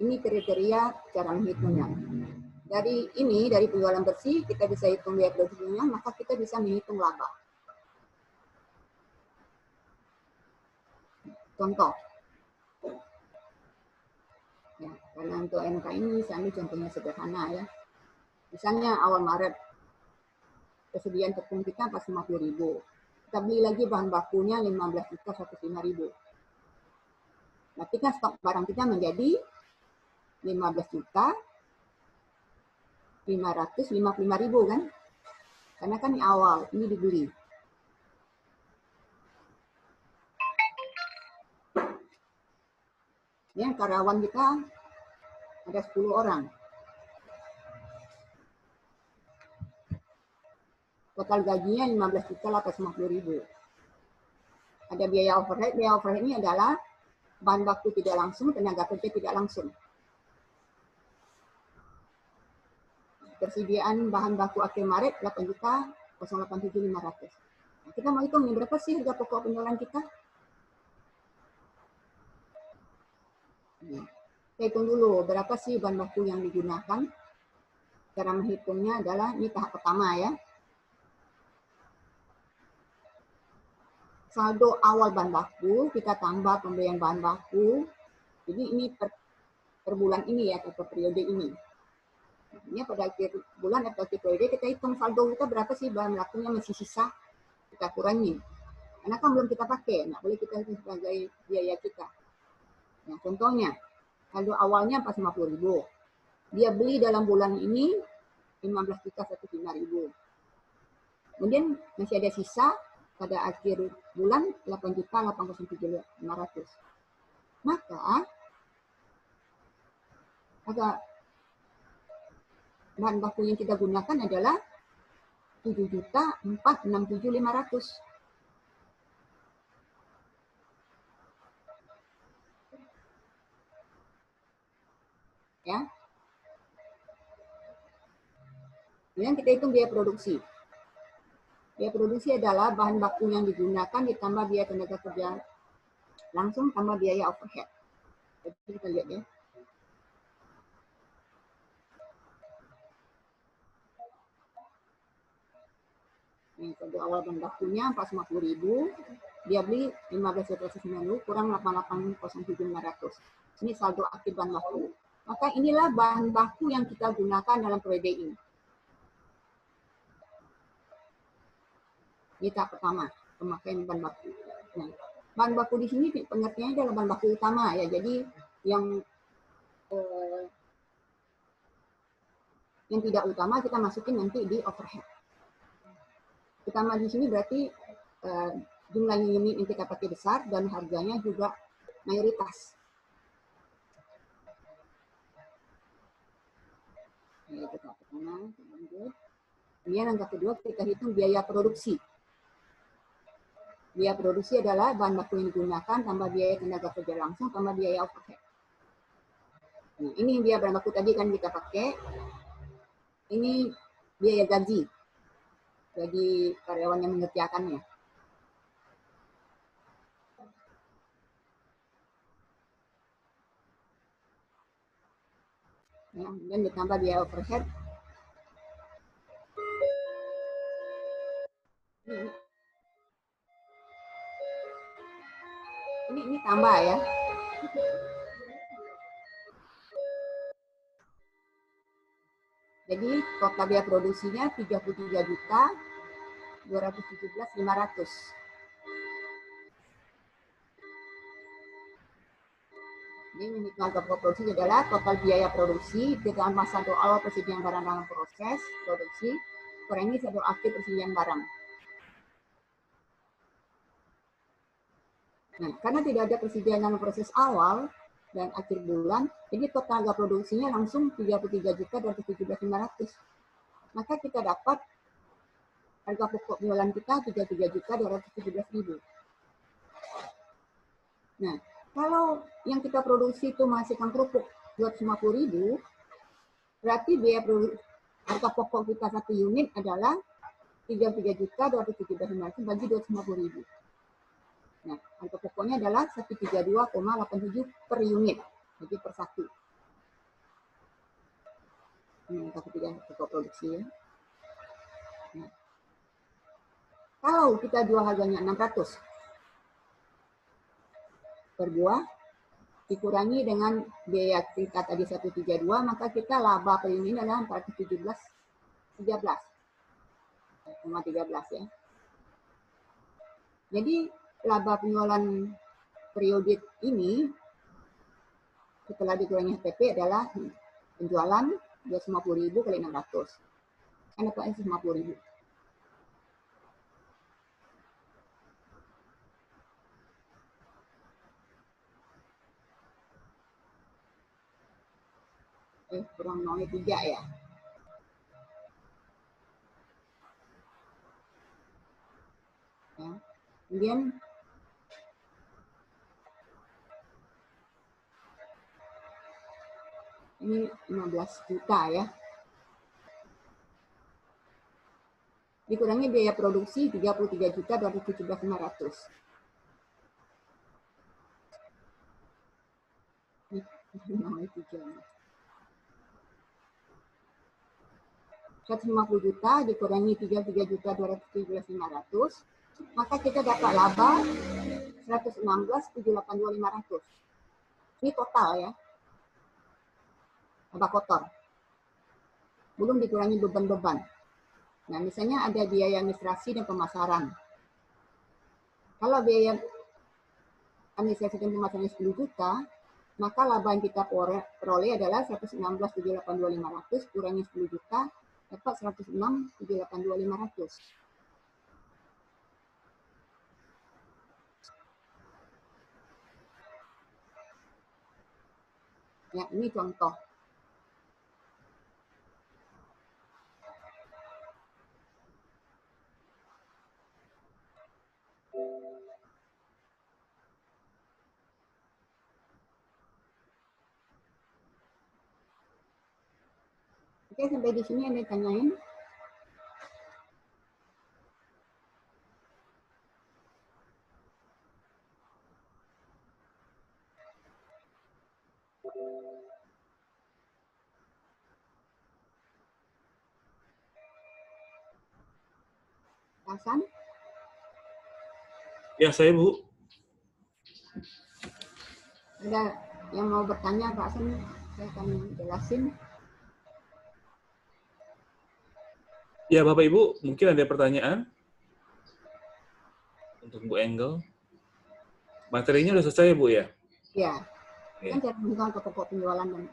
Ini kriteria cara menghitungnya. Dari penjualan bersih, kita bisa hitung biaya produksinya, maka kita bisa menghitung laba. Contoh. Ya, karena untuk MK ini, saya ambil contohnya sederhana ya. Misalnya awal Maret, persediaan tepung kita pas 50.000. Kita beli lagi bahan bakunya 15.105.000. Berarti kan stok barang kita menjadi 15.555.000 kan? Karena kan di awal ini dibeli. Yang karyawan kita ada 10 orang. Total gajinya 15.850.000. Ada biaya overhead. Biaya overhead ini adalah bahan baku tidak langsung, tenaga kerja tidak langsung. Persediaan bahan baku akhir Maret 8.087.500. Nah, kita mau hitung nih, berapa sih harga pokok penjualan kita? Kita hitung dulu berapa sih bahan baku yang digunakan. Cara menghitungnya adalah ini tahap pertama ya. Saldo awal bahan baku, kita tambah pembelian bahan baku. Jadi ini per bulan ini ya, atau per periode ini. Ini pada akhir bulan atau akhir periode kita hitung saldo kita berapa sih bahan bakunya masih sisa, kita kurangi. Karena kan belum kita pakai, nggak boleh kita hitung sebagai biaya kita. Nah, contohnya, saldo awalnya 50.000. Dia beli dalam bulan ini 15.105.000. Kemudian masih ada sisa pada akhir bulan 8.807.500. Maka bahan baku yang kita gunakan adalah 7.467.500. Ya. Kemudian kita hitung biaya produksi. Biaya produksi adalah bahan baku yang digunakan ditambah biaya tenaga kerja langsung tambah biaya overhead. Jadi kita lihat ya. Ini saldo awal bahan bakunya 450.000, dia beli 15.190 kurang 88.007.500. Ini saldo aktif bahan baku. Maka inilah bahan baku yang kita gunakan dalam periode ini. Ini tahap pertama, pemakaian bahan baku. Nah, bahan baku di sini pengertiannya adalah bahan baku utama ya. Jadi yang tidak utama kita masukin nanti di overhead. utama di sini berarti jumlah unit yang kita pakai besar dan harganya juga mayoritas. Itu tahap pertama. Kemudian angka kedua kita hitung biaya produksi. Biaya produksi adalah bahan baku yang digunakan tambah biaya tenaga kerja langsung tambah biaya overhead. Nah, ini biaya bahan baku tadi kan kita pakai. Ini biaya gaji bagi karyawan yang mengerjakannya. Ya, dan ditambah biaya overhead. Ini tambah ya. Jadi total biaya produksinya 33.217.500. Ini unit harga produksi adalah total biaya produksi dengan masa awal persediaan barang dalam proses produksi kurangi saldo akhir persediaan barang. Nah, karena tidak ada persediaan dalam proses awal dan akhir bulan, jadi total harga produksinya langsung 33.217.500. Maka kita dapat harga pokok penjualan kita 33.217.000. Nah, kalau yang kita produksi itu menghasilkan kerupuk 250.000, berarti biaya harga pokok kita satu unit adalah 33.217.500 bagi 250.000. Nah, harga pokoknya adalah 132,87 per unit, jadi per satu. Ini angka ketiga pokok produksi ya. Nah, kalau kita jual harganya 600 per buah, dikurangi dengan biaya kita tadi 132, maka kita laba per unit adalah 413,13 ya. Jadi laba penjualan periode ini setelah dikurangi HPP adalah penjualan 250.000 kali 600. Kan dapatnya 150.000. Kurang 0,3 ya. Kemudian ini 15 juta ya. Dikurangi biaya produksi 33.217.500. Ini 150 juta dikurangi 33.217.500, maka kita dapat laba 116.782.500. Ini total ya. Laba kotor. Belum dikurangi beban-beban. Nah, misalnya ada biaya administrasi dan pemasaran. Kalau biaya administrasi dan pemasaran 10 juta, maka laba yang kita peroleh adalah 116.782.500 kurangi 10 juta, dapat 106.782.500. Ya, ini contoh. Oke, sampai di sini ada tanyain. Hasan? Ya, saya Bu. Ada yang mau bertanya Pak Hasan? Saya akan jelasin. Ya, Bapak Ibu, mungkin ada pertanyaan untuk Bu Engel. Materinya sudah selesai, Bu, ya? Ya. Kan cara menghitung pokok penjualan dan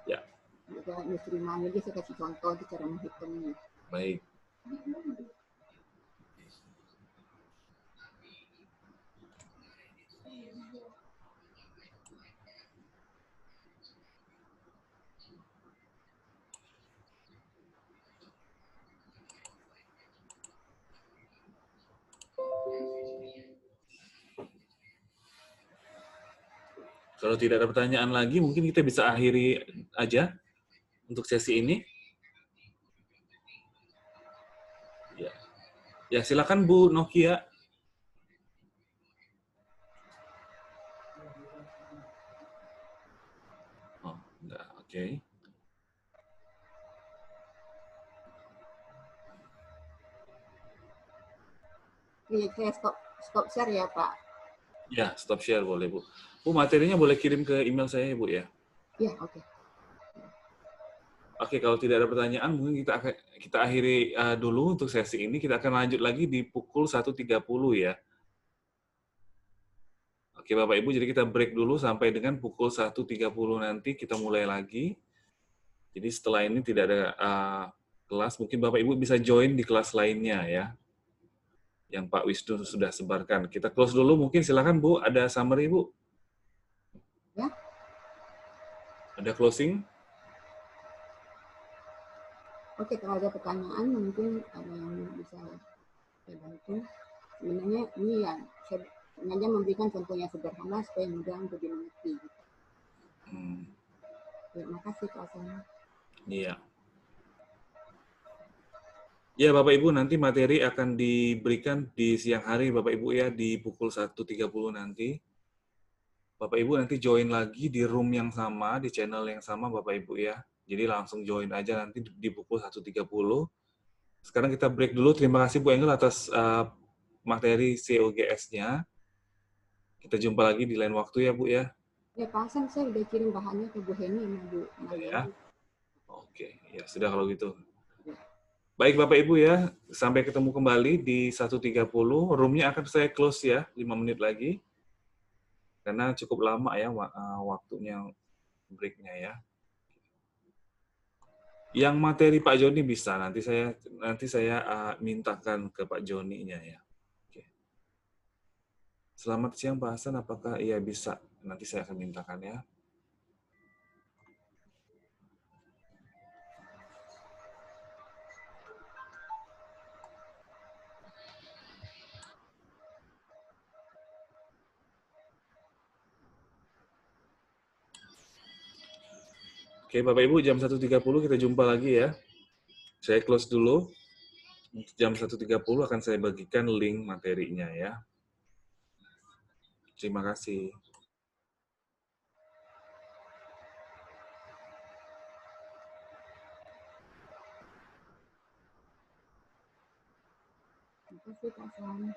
ya. Juga industri mana, jadi saya kasih contoh cara menghitungnya. Baik. Kalau tidak ada pertanyaan lagi, mungkin kita bisa akhiri aja untuk sesi ini. Ya, ya silakan Bu Nokia. Oh, enggak, oke. Iya, saya stop share ya, Pak. Ya, stop share boleh, Bu. Bu, materinya boleh kirim ke email saya, Bu, ya? Iya, oke. Oke, kalau tidak ada pertanyaan, mungkin kita akhiri dulu untuk sesi ini. Kita akan lanjut lagi di pukul 1.30 ya. Oke, Bapak Ibu, jadi kita break dulu sampai dengan pukul 1.30 nanti kita mulai lagi. Jadi setelah ini tidak ada kelas, mungkin Bapak Ibu bisa join di kelas lainnya ya, yang Pak Wisnu sudah sebarkan. Kita close dulu, mungkin silakan Bu, ada summary Bu? Ya. Ada closing? Oke, kalau ada pertanyaan mungkin ada yang bisa saya bantu. Sebenarnya ini ya, saya sengaja memberikan contohnya sederhana supaya mudah untuk dimengerti. Terima kasih Pak Hasan. Iya. Ya Bapak Ibu, nanti materi akan diberikan di siang hari Bapak Ibu ya, di pukul 1.30 nanti. Bapak Ibu nanti join lagi di room yang sama, di channel yang sama Bapak Ibu ya. Jadi langsung join aja nanti di pukul 1.30. Sekarang kita break dulu. Terima kasih Bu Engel atas materi COGS-nya. Kita jumpa lagi di lain waktu ya Bu ya. Ya Pak Hasan, saya udah kirim bahannya ke Bu Heni sama Bu Maya. Ya. Oke, ya sudah kalau gitu. Baik Bapak Ibu ya, sampai ketemu kembali di 1.30. Room-nya akan saya close ya, 5 menit lagi. Karena cukup lama ya waktunya break-nya ya. Yang materi Pak Joni bisa, nanti saya mintakan ke Pak Joninya ya. Oke. Selamat siang Pak Hasan, apakah ia bisa? Nanti saya akan mintakan ya. Oke Bapak Ibu, jam 1.30 kita jumpa lagi ya. Saya close dulu. Jam 1.30 akan saya bagikan link materinya ya. Terima kasih. Terima kasih Pak Hasan.